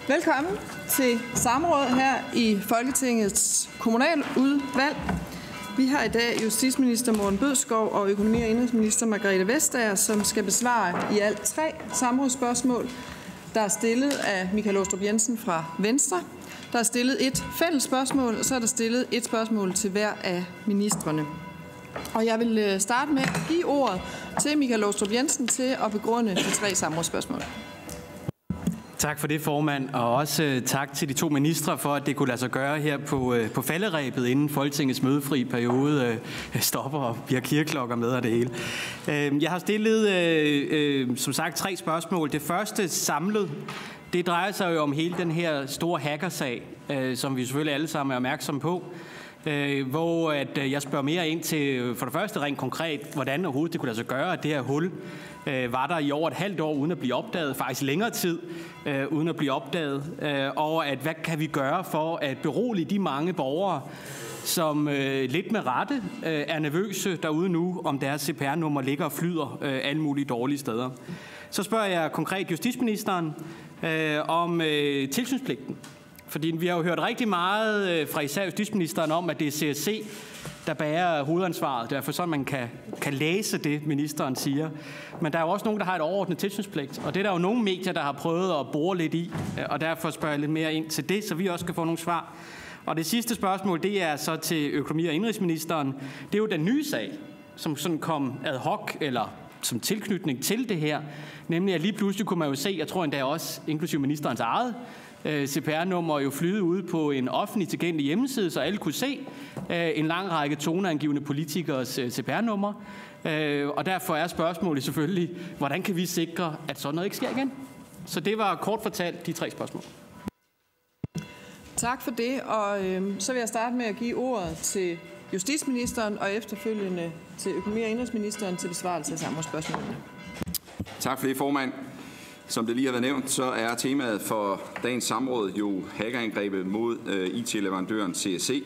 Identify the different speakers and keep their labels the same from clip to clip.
Speaker 1: Velkommen til samråd her i Folketingets kommunaludvalg. Vi har i dag justitsminister Morten Bødskov og økonomi- og indenrigsminister Margrethe Vestager, som skal besvare i alt 3 samrådsspørgsmål. Der er stillet af Michael Aastrup Jensen fra Venstre. Der er stillet et fælles spørgsmål, og så er der stillet et spørgsmål til hver af ministrene. Og jeg vil starte med at give ordet til Michael Aastrup Jensen til at begrunde de 3 samrådsspørgsmål.
Speaker 2: Tak for det, formand, og også tak til de 2 ministre for, at det kunne lade sig gøre her på falderebet, inden Folketingets mødefri periode stopper og bliver kirkeklokker med og det hele. Jeg har stillet, som sagt, 3 spørgsmål. Det første samlet, det drejer sig jo om hele den her store hackersag, som vi selvfølgelig alle sammen er opmærksomme på. Hvor at jeg spørger mere ind til, for det første rent konkret, hvordan overhovedet det kunne lade sig gøre, at det her hul var der i over et halvt år uden at blive opdaget, faktisk længere tid uden at blive opdaget, og at hvad kan vi gøre for at berolige de mange borgere, som lidt med rette er nervøse derude nu, om deres CPR-nummer ligger og flyder alle mulige dårlige steder. Så spørger jeg konkret justitsministeren om tilsynspligten. Fordi vi har jo hørt rigtig meget fra især justitsministeren om, at det er CSC, der bærer hovedansvaret. Derfor så man kan læse det, ministeren siger. Men der er jo også nogen, der har et overordnet tilsynspligt. Og det er der jo nogle medier, der har prøvet at bore lidt i. Og derfor spørger jeg lidt mere ind til det, så vi også kan få nogle svar. Og det sidste spørgsmål, det er så til økonomi- og indenrigsministeren. Det er jo den nye sag, som sådan kom ad hoc, eller som tilknytning til det her. Nemlig at lige pludselig kunne man jo se, jeg tror endda også, inklusive ministerens eget, CPR-nummer jo flyde ude på en offentlig tilgængelig hjemmeside, så alle kunne se en lang række toneangivende politikers CPR-nummer. Og derfor er spørgsmålet selvfølgelig, hvordan kan vi sikre, at sådan noget ikke sker igen? Så det var kort fortalt de 3 spørgsmål.
Speaker 1: Tak for det, og så vil jeg starte med at give ordet til justitsministeren og efterfølgende til økonomi- og indenrigsministeren til besvarelse af samrådsspørgsmålene.
Speaker 3: Tak for det, formand. Som det lige har været nævnt, så er temaet for dagens samråd jo hackerangrebet mod IT-leverandøren CSC.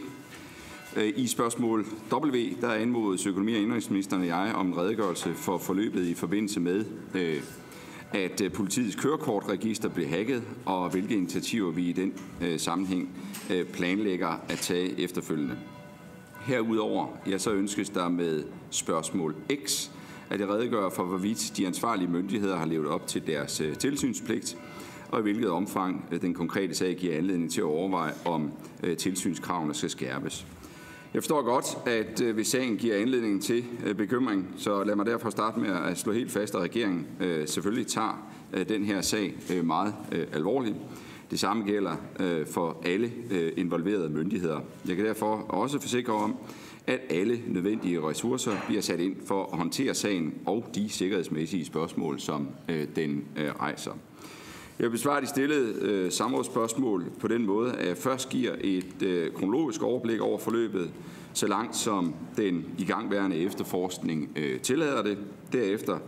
Speaker 3: I spørgsmål W, der anmodes økonomi- og indenrigsministeren og jeg om en redegørelse for forløbet i forbindelse med, at politiets kørekortregister blev hacket, og hvilke initiativer vi i den sammenhæng planlægger at tage efterfølgende. Herudover, ja, så ønskes der med spørgsmål X, at jeg redegør for, hvorvidt de ansvarlige myndigheder har levet op til deres tilsynspligt, og i hvilket omfang den konkrete sag giver anledning til at overveje, om tilsynskravene skal skærpes. Jeg forstår godt, at hvis sagen giver anledning til bekymring, så lad mig derfor starte med at slå helt fast, at regeringen selvfølgelig tager den her sag meget alvorligt. Det samme gælder for alle involverede myndigheder. Jeg kan derfor også forsikre om, at alle nødvendige ressourcer bliver sat ind for at håndtere sagen og de sikkerhedsmæssige spørgsmål, som den rejser. Jeg vil besvare de stillede samrådsspørgsmål på den måde, at jeg først giver et kronologisk overblik over forløbet, så langt som den igangværende efterforskning tillader det. Derefter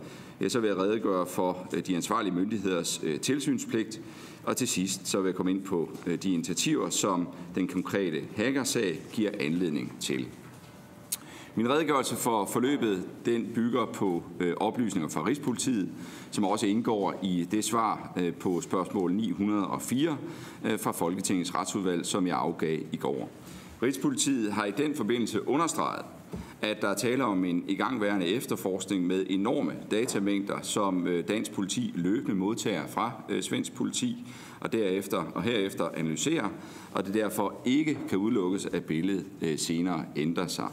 Speaker 3: så vil jeg redegøre for de ansvarlige myndigheders tilsynspligt, og til sidst så vil jeg komme ind på de initiativer, som den konkrete hackersag giver anledning til. Min redegørelse for forløbet, den bygger på oplysninger fra Rigspolitiet, som også indgår i det svar på spørgsmål 904 fra Folketingets retsudvalg, som jeg afgav i går. Rigspolitiet har i den forbindelse understreget, at der er tale om en igangværende efterforskning med enorme datamængder, som dansk politi løbende modtager fra svensk politi, og herefter analyserer, og det derfor ikke kan udelukkes, at billedet senere ændrer sig.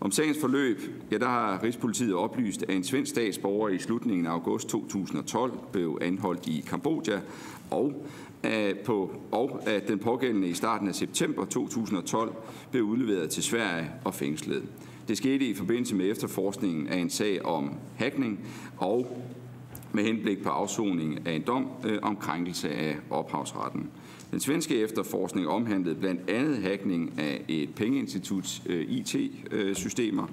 Speaker 3: Om sagens forløb, ja, der har Rigspolitiet oplyst, at en svensk statsborger i slutningen af august 2012 blev anholdt i Kambodja, og at den pågældende i starten af september 2012 blev udleveret til Sverige og fængslet. Det skete i forbindelse med efterforskningen af en sag om hackning og med henblik på afsoning af en dom om krænkelse af ophavsretten. Den svenske efterforskning omhandlede blandt andet hackning af et pengeinstituts IT-systemer,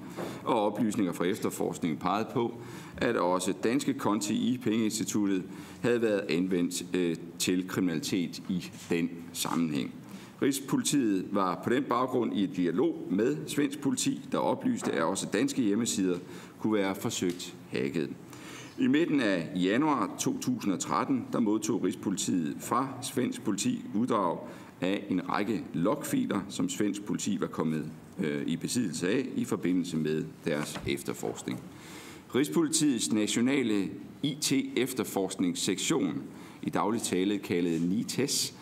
Speaker 3: og oplysninger fra efterforskningen pegede på, at også danske konti i pengeinstituttet havde været anvendt til kriminalitet i den sammenhæng. Rigspolitiet var på den baggrund i et dialog med svensk politi, der oplyste, at også danske hjemmesider kunne være forsøgt hacket. I midten af januar 2013, der modtog Rigspolitiet fra svensk politi uddrag af en række logfiler, som svensk politi var kommet i besiddelse af i forbindelse med deres efterforskning. Rigspolitiets nationale IT-efterforskningssektion, i daglig tale kaldet NITES,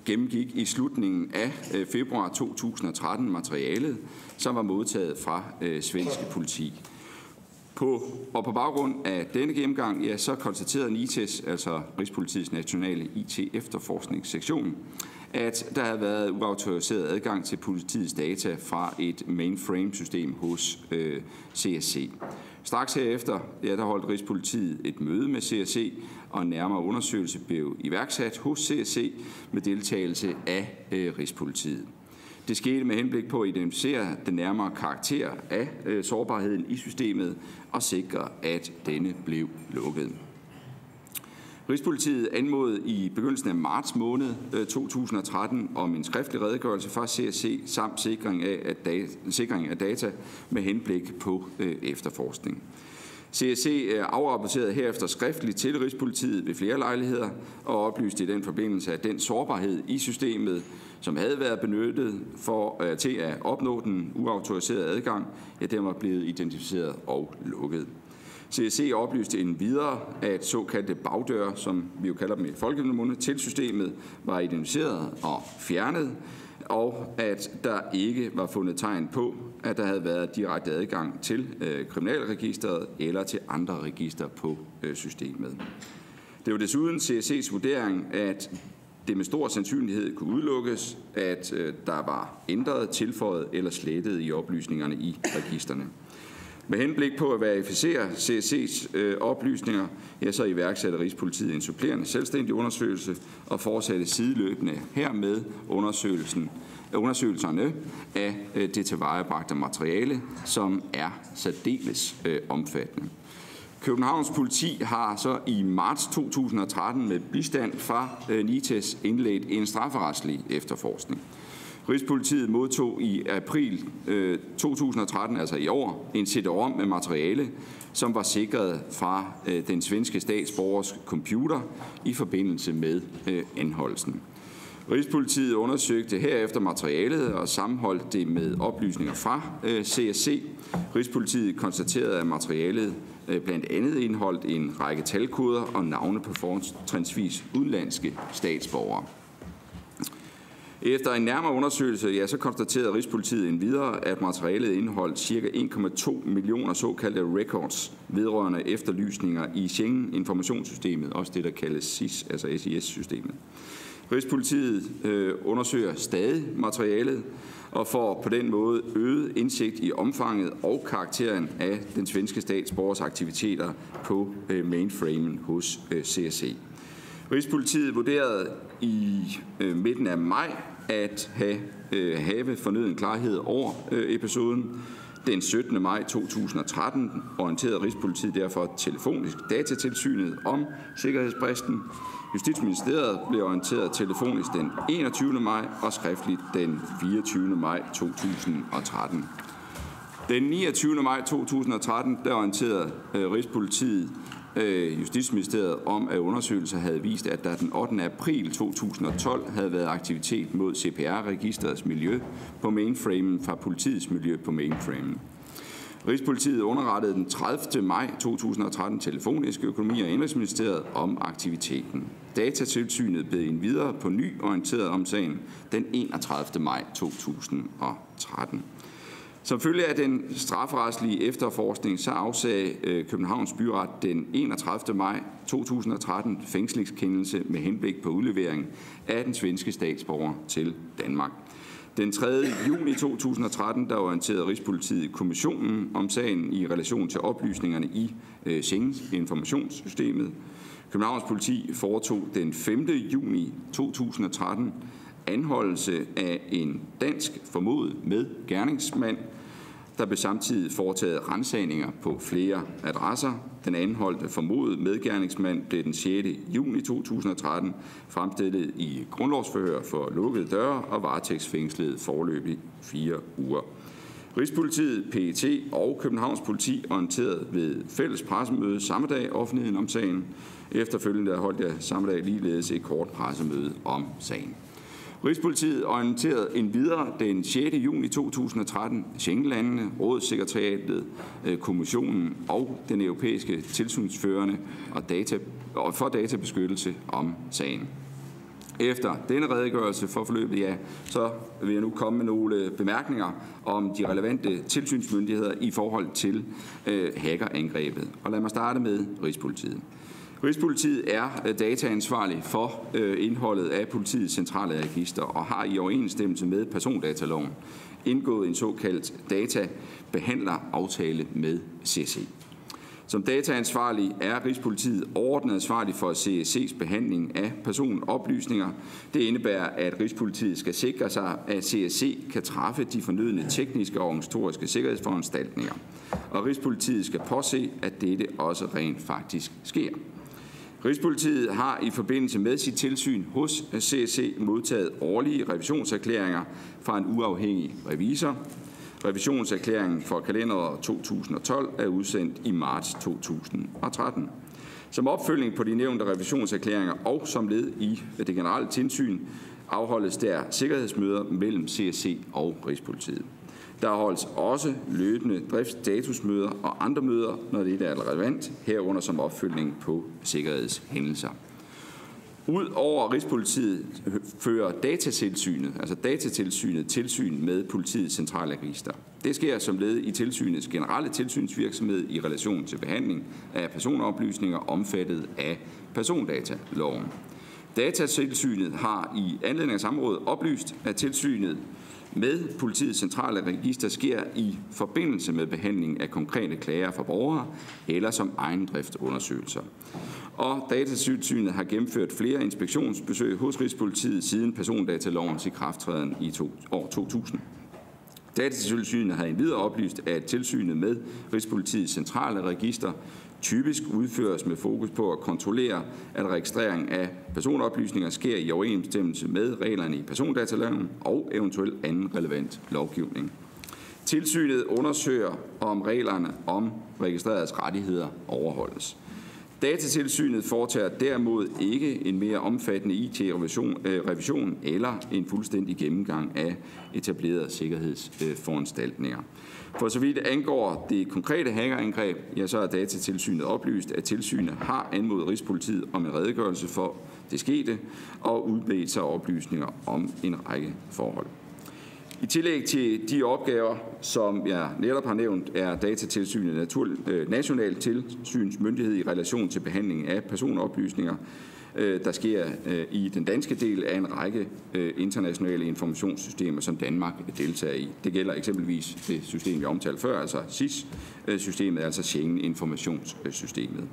Speaker 3: gennemgik i slutningen af februar 2013 materialet, som var modtaget fra svenske politi. På baggrund af denne gennemgang, ja, så konstaterede NITES, altså Rigspolitiets nationale IT-efterforskningssektion, at der havde været uautoriseret adgang til politiets data fra et mainframe-system hos CSC. Straks herefter, ja, der holdt Rigspolitiet et møde med CSC, og en nærmere undersøgelse blev iværksat hos CSC med deltagelse af Rigspolitiet. Det skete med henblik på at identificere den nærmere karakter af sårbarheden i systemet og sikre, at denne blev lukket. Rigspolitiet anmodede i begyndelsen af marts måned 2013 om en skriftlig redegørelse fra CSC samt sikring af data med henblik på efterforskning. CSC afrapporterede herefter skriftligt til Rigspolitiet ved flere lejligheder og oplyste i den forbindelse, at den sårbarhed i systemet, som havde været benyttet til at opnå den uautoriserede adgang, ja, den var blevet identificeret og lukket. CSC oplyste endvidere, at såkaldte bagdøre, som vi jo kalder dem i folkemunde, til systemet var identificeret og fjernet, og at der ikke var fundet tegn på, at der havde været direkte adgang til kriminalregisteret eller til andre register på systemet. Det var desuden CSC's vurdering, at det med stor sandsynlighed kunne udelukkes, at der var ændret, tilføjet eller slettet i oplysningerne i registerne. Med henblik på at verificere CSC's oplysninger, ja, så iværksatte Rigspolitiet en supplerende selvstændig undersøgelse og fortsatte sideløbende hermed undersøgelserne af det tilvejebragte materiale, som er særdeles omfattende. Københavns politi har så i marts 2013 med bistand fra NITES indledt en strafferetslig efterforskning. Rigspolitiet modtog i april 2013, altså i år, en CD-ROM med materiale, som var sikret fra den svenske statsborgers computer i forbindelse med anholdelsen. Rigspolitiet undersøgte herefter materialet og sammenholdt det med oplysninger fra CSC. Rigspolitiet konstaterede, at materialet blandt andet indeholdt en række talkoder og navne på fortrinsvis udenlandske statsborgere. Efter en nærmere undersøgelse, ja, så konstaterede Rigspolitiet endvidere, at materialet indeholdt ca. 1,2 millioner såkaldte records vedrørende efterlysninger i Schengen-informationssystemet, også det, der kaldes SIS, altså SIS-systemet. Rigspolitiet undersøger stadig materialet og får på den måde øget indsigt i omfanget og karakteren af den svenske statsborgers aktiviteter på mainframen hos CSC. Rigspolitiet vurderede i midten af maj at have fornøden klarhed over episoden. Den 17. maj 2013 orienterede Rigspolitiet derfor telefonisk Datatilsynet om sikkerhedsbristen. Justitsministeriet blev orienteret telefonisk den 21. maj og skriftligt den 24. maj 2013. Den 29. maj 2013 der orienterede Rigspolitiet Justitsministeriet om, at undersøgelser havde vist, at der den 8. april 2012 havde været aktivitet mod CPR-registerets miljø på mainframen fra politiets miljø på mainframen. Rigspolitiet underrettede den 30. maj 2013 telefonisk Økonomi- og Indenrigsministeriet om aktiviteten. Datatilsynet blev endvidere på ny orienteret om sagen den 31. maj 2013. Som følge af den strafferetslige efterforskning, så afsagde Københavns Byret den 31. maj 2013 fængslingskendelse med henblik på udlevering af den svenske statsborger til Danmark. Den 3. juni 2013 der orienterede Rigspolitiet kommissionen om sagen i relation til oplysningerne i Schengen-informationssystemet. Københavns politi foretog den 5. juni 2013 anholdelse af en dansk formodet medgerningsmand. Der blev samtidig foretaget ransagninger på flere adresser. Den anholdte formodet medgerningsmand blev den 6. juni 2013 fremstillet i grundlovsforhør for lukkede døre og varetægtsfængslet foreløbig 4 uger. Rigspolitiet, PET og Københavns Politi orienterede ved fælles pressemøde samme dag offentligheden om sagen. Efterfølgende holdt jeg samme dag ligeledes et kort pressemøde om sagen. Rigspolitiet orienterede endvidere den 6. juni 2013 Schengenlandene, Rådssekretariatet, Kommissionen og den europæiske tilsynsførende for databeskyttelse om sagen. Efter denne redegørelse for forløbet, så vil jeg nu komme med nogle bemærkninger om de relevante tilsynsmyndigheder i forhold til hackerangrebet. Og lad mig starte med Rigspolitiet. Rigspolitiet er dataansvarlig for indholdet af politiets centrale register og har i overensstemmelse med persondataloven indgået en såkaldt databehandleraftale med CSC. Som dataansvarlig er Rigspolitiet overordnet ansvarlig for CSC's behandling af personoplysninger. Det indebærer, at Rigspolitiet skal sikre sig, at CSC kan træffe de fornødne tekniske og organisatoriske sikkerhedsforanstaltninger. Og Rigspolitiet skal påse, at dette også rent faktisk sker. Rigspolitiet har i forbindelse med sit tilsyn hos CSC modtaget årlige revisionserklæringer fra en uafhængig revisor. Revisionserklæringen for kalenderåret 2012 er udsendt i marts 2013. Som opfølging på de nævnte revisionserklæringer og som led i det generelle tilsyn afholdes der sikkerhedsmøder mellem CSC og Rigspolitiet. Der holdes også løbende driftsstatusmøder og andre møder, når det er relevant, herunder som opfølgning på sikkerhedshændelser. Udover Rigspolitiet fører Datatilsynet tilsyn med politiets centrale register. Det sker som led i tilsynets generelle tilsynsvirksomhed i relation til behandling af personoplysninger omfattet af persondataloven. Datatilsynet har i anledning af samrådet oplyst, at tilsynet med politiets centrale register sker i forbindelse med behandling af konkrete klager fra borgere eller som egendriftundersøgelser. Og Datatilsynet har gennemført flere inspektionsbesøg hos Rigspolitiet siden persondatalovens ikrafttræden i år 2000. Datatilsynet har endvidere oplyst, at tilsynet med Rigspolitiets centrale register typisk udføres med fokus på at kontrollere, at registrering af personoplysninger sker i overensstemmelse med reglerne i persondataloven og eventuelt anden relevant lovgivning. Tilsynet undersøger, om reglerne om registreredes rettigheder overholdes. Datatilsynet foretager derimod ikke en mere omfattende IT-revision eller en fuldstændig gennemgang af etablerede sikkerhedsforanstaltninger. For så vidt angår det konkrete hackerangreb, så er Datatilsynet oplyst, at tilsynet har anmodet Rigspolitiet om en redegørelse for det skete og udbedt sig oplysninger om en række forhold. I tillæg til de opgaver, som jeg netop har nævnt, er Datatilsynet national tilsynsmyndighed i relation til behandling af personoplysninger, der sker i den danske del af en række internationale informationssystemer, som Danmark deltager i. Det gælder eksempelvis det system, jeg omtalte før, altså SIS-systemet, altså Schengen-informationssystemet.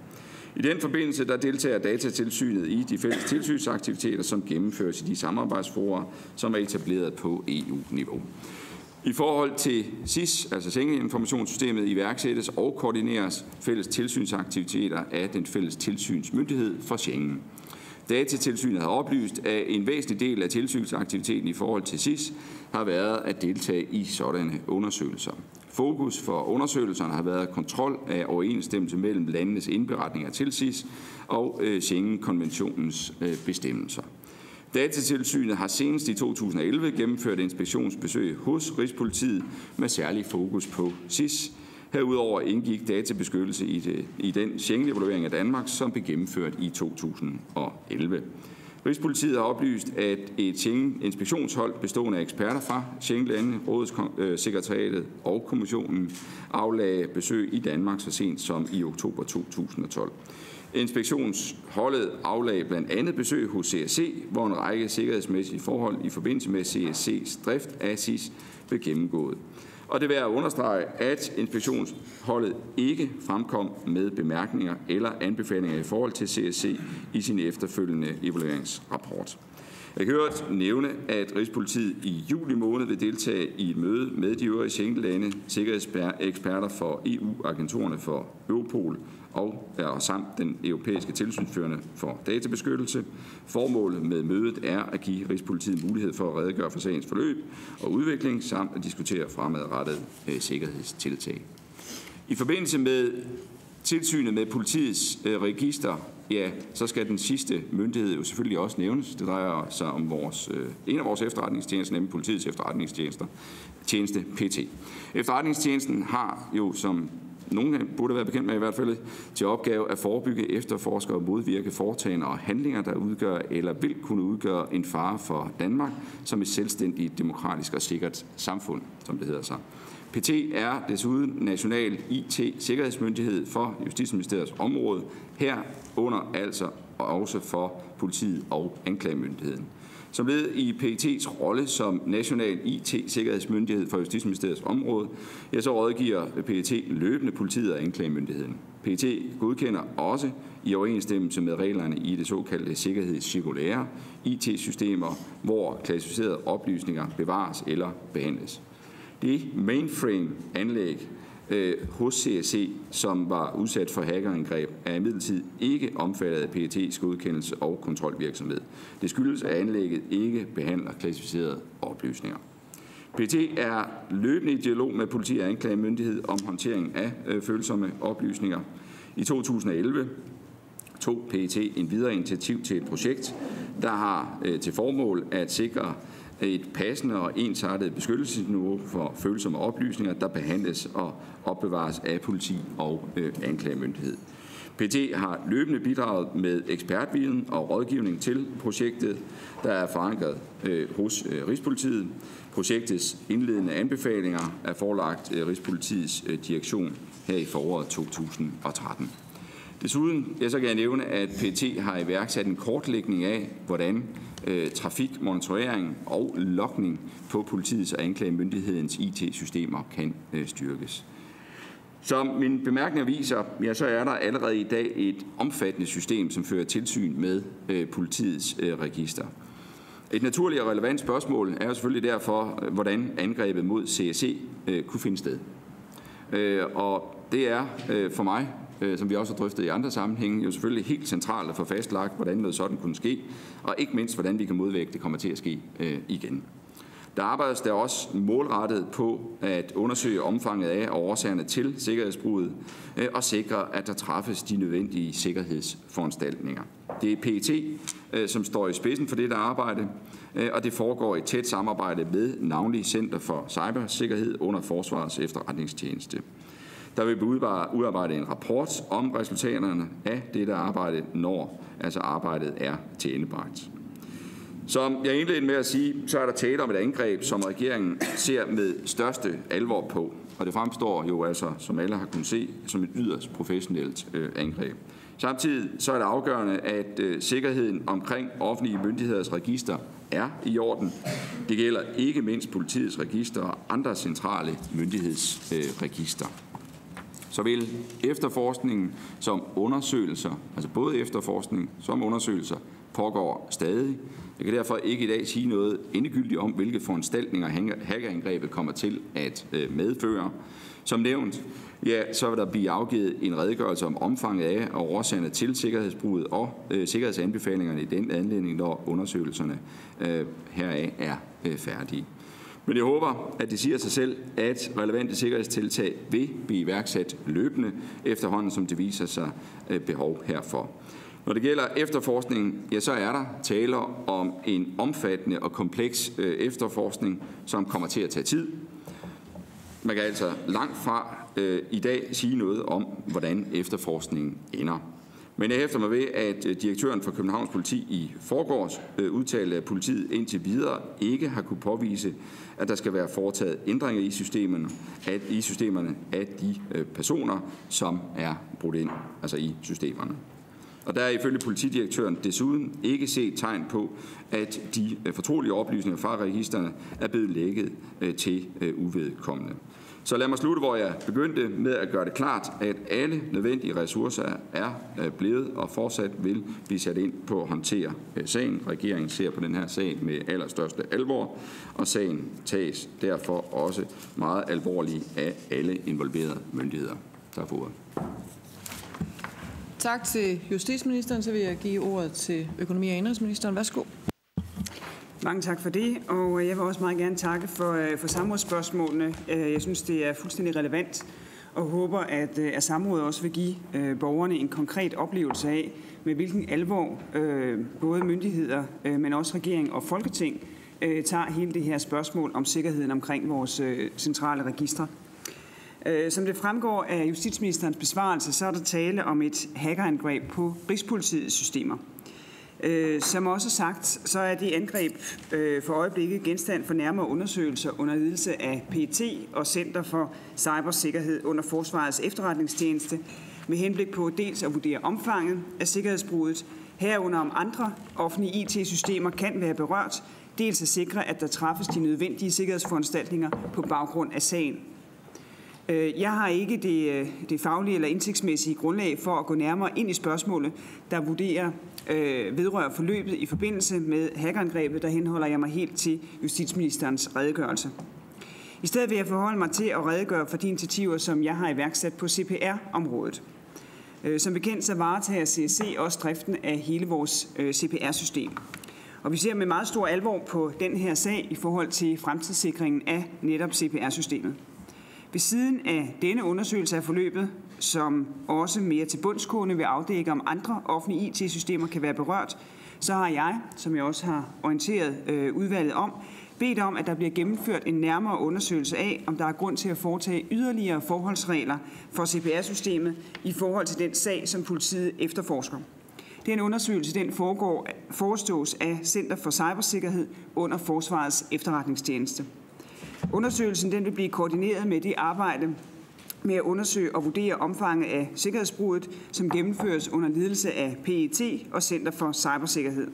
Speaker 3: I den forbindelse der deltager Datatilsynet i de fælles tilsynsaktiviteter, som gennemføres i de samarbejdsfora, som er etableret på EU-niveau. I forhold til SIS, altså Schengen-informationssystemet, iværksættes og koordineres fælles tilsynsaktiviteter af den fælles tilsynsmyndighed for Schengen. Datatilsynet har oplyst, at en væsentlig del af tilsynsaktiviteten i forhold til SIS har været at deltage i sådanne undersøgelser. Fokus for undersøgelserne har været kontrol af overensstemmelse mellem landenes indberetninger til SIS og Schengen-konventionens bestemmelser. Datatilsynet har senest i 2011 gennemført inspektionsbesøg hos Rigspolitiet med særlig fokus på SIS. Herudover indgik databeskyttelse i den Schengen-evaluering af Danmark, som blev gennemført i 2011. Rigspolitiet har oplyst, at et Schengen-inspektionshold bestående af eksperter fra Schengen-landene, Rådssekretariatet og Kommissionen aflagde besøg i Danmark så sent som i oktober 2012. Inspektionsholdet aflagde blandt andet besøg hos CSC, hvor en række sikkerhedsmæssige forhold i forbindelse med CSC's drift af SIS blev gennemgået. Og det er værd at understrege, at inspektionsholdet ikke fremkom med bemærkninger eller anbefalinger i forhold til CSC i sin efterfølgende evalueringsrapport. Jeg kan øvrigt nævne, at Rigspolitiet i juli måned vil deltage i et møde med de øvrige Schengen-lande, sikkerhedseksperter for EU-agenturerne for Europol og samt den europæiske tilsynsførende for databeskyttelse. Formålet med mødet er at give Rigspolitiet mulighed for at redegøre for sagens forløb og udvikling, samt at diskutere fremadrettet sikkerhedstiltag. I forbindelse med tilsynet med politiets register, ja, så skal den sidste myndighed jo selvfølgelig også nævnes. Det drejer sig om en af vores efterretningstjenester, nemlig politiets efterretningstjeneste, PET. Efterretningstjenesten har jo, som nogen burde være bekendt med i hvert fald, til opgave at forebygge, efterforske og modvirke foretagender og handlinger, der udgør eller vil kunne udgøre en fare for Danmark som et selvstændigt, demokratisk og sikkert samfund, som det hedder sig. PET er desuden national IT-sikkerhedsmyndighed for Justitsministeriets område, herunder altså også for politiet og anklagemyndigheden. Som led i PET's rolle som national IT-sikkerhedsmyndighed for Justitsministeriets område, ja, så rådgiver PET løbende politiet og anklagemyndigheden. PET godkender også i overensstemmelse med reglerne i det såkaldte sikkerhedscirkulære IT-systemer, hvor klassificerede oplysninger bevares eller behandles. Det mainframe-anlæg hos CSC, som var udsat for hackerangreb, er imidlertid ikke omfattet af PET's godkendelse og kontrolvirksomhed. Det skyldes, at anlægget ikke behandler klassificerede oplysninger. PET er løbende i dialog med politi og anklagemyndighed om håndtering af følsomme oplysninger. I 2011 tog PET en videre initiativ til et projekt, der har til formål at sikre et passende og ensartet beskyttelsesniveau for følsomme oplysninger, der behandles og opbevares af politi og anklagemyndighed. PET har løbende bidraget med ekspertviden og rådgivning til projektet, der er forankret hos Rigspolitiet. Projektets indledende anbefalinger er forelagt Rigspolitiets direktion her i foråret 2013. Desuden så kan jeg nævne, at PET har iværksat en kortlægning af, hvordan trafikmonitorering og logning på politiets og anklagemyndighedens IT-systemer kan styrkes. Som mine bemærkninger viser, ja, så er der allerede i dag et omfattende system, som fører tilsyn med politiets register. Et naturligt og relevant spørgsmål er jo selvfølgelig derfor, hvordan angrebet mod CSC kunne finde sted. Og det er for mig, som vi også har drøftet i andre sammenhænge, jo selvfølgelig helt centralt at få fastlagt, hvordan noget sådan kunne ske, og ikke mindst, hvordan vi kan modvirke, det kommer til at ske igen. Der arbejdes der også målrettet på at undersøge omfanget af og årsagerne til sikkerhedsbruddet og sikre, at der træffes de nødvendige sikkerhedsforanstaltninger. Det er PET, som står i spidsen for dette arbejde, og det foregår i tæt samarbejde med navnlig Center for Cybersikkerhed under Forsvarets Efterretningstjeneste. Der vil blive udarbejdet en rapport om resultaterne af dette arbejde, når altså arbejdet er til endebragt. Som jeg indledte med at sige, så er der tale om et angreb, som regeringen ser med største alvor på. Og det fremstår jo altså, som alle har kunnet se, som et yderst professionelt angreb. Samtidig så er det afgørende, at sikkerheden omkring offentlige myndigheders register er i orden. Det gælder ikke mindst politiets register og andre centrale myndighedsregister. Såvel efterforskningen som undersøgelser, altså både efterforskning som undersøgelser, pågår stadig. Jeg kan derfor ikke i dag sige noget endegyldigt om, hvilke foranstaltninger hackerangrebet kommer til at medføre. Som nævnt, ja, så vil der blive afgivet en redegørelse om omfanget af og årsagerne til sikkerhedsbruddet og sikkerhedsanbefalingerne i den anledning, når undersøgelserne heraf er færdige. Men jeg håber, at det siger sig selv, at relevante sikkerhedstiltag vil blive iværksat løbende efterhånden, som det viser sig behov herfor. Når det gælder efterforskningen, ja, så er der tale om en omfattende og kompleks efterforskning, som kommer til at tage tid. Man kan altså langt fra i dag sige noget om, hvordan efterforskningen ender. Men jeg hæfter mig ved, at direktøren for Københavns Politi i forgårs udtalte, at politiet indtil videre ikke har kunne påvise, at der skal være foretaget ændringer i systemerne af de personer, som er brudt ind, altså i systemerne. Og der er ifølge politidirektøren desuden ikke set tegn på, at de fortrolige oplysninger fra registerne er blevet lækket til uvedkommende. Så lad mig slutte, hvor jeg begyndte med at gøre det klart, at alle nødvendige ressourcer er blevet og fortsat vil blive sat ind på at håndtere sagen. Regeringen ser på den her sag med allerstørste alvor, og sagen tages derfor også meget alvorligt af alle involverede myndigheder. Tak for ordet.
Speaker 1: Tak til justitsministeren. Så vil jeg give ordet til økonomi- og indenrigsministeren. Værsgo.
Speaker 4: Mange tak for det, og jeg vil også meget gerne takke for samrådsspørgsmålene. Jeg synes, det er fuldstændig relevant, og håber, at samrådet også vil give borgerne en konkret oplevelse af, med hvilken alvor både myndigheder, men også regering og Folketing tager hele det her spørgsmål om sikkerheden omkring vores centrale registre. Som det fremgår af justitsministerens besvarelse, så er der tale om et hackerangreb på Rigspolitiets systemer. Som også sagt, så er det angreb for øjeblikket genstand for nærmere undersøgelser under ledelse af PET og Center for Cybersikkerhed under Forsvarets Efterretningstjeneste, med henblik på dels at vurdere omfanget af sikkerhedsbruddet, herunder om andre offentlige IT-systemer kan være berørt, dels at sikre, at der træffes de nødvendige sikkerhedsforanstaltninger på baggrund af sagen. Jeg har ikke det faglige eller indsigtsmæssige grundlag for at gå nærmere ind i spørgsmålet, der vedrører forløbet i forbindelse med hackerangrebet, der henholder jeg mig helt til justitsministerens redegørelse. I stedet vil jeg forholde mig til at redegøre for de initiativer, som jeg har iværksat på CPR-området. Som bekendt så varetager CSC også driften af hele vores CPR-system. Og vi ser med meget stor alvor på den her sag i forhold til fremtidssikringen af netop CPR-systemet. Ved siden af denne undersøgelse af forløbet, som også mere til bundsgående vil afdække, om andre offentlige IT-systemer kan være berørt, så har jeg, som jeg også har orienteret udvalget om, bedt om, at der bliver gennemført en nærmere undersøgelse af, om der er grund til at foretage yderligere forholdsregler for CPR-systemet i forhold til den sag, som politiet efterforsker. Den undersøgelse forestås af Center for Cybersikkerhed under Forsvarets Efterretningstjeneste. Undersøgelsen vil blive koordineret med det arbejde med at undersøge og vurdere omfanget af sikkerhedsbruddet, som gennemføres under ledelse af PET og Center for Cybersikkerhed.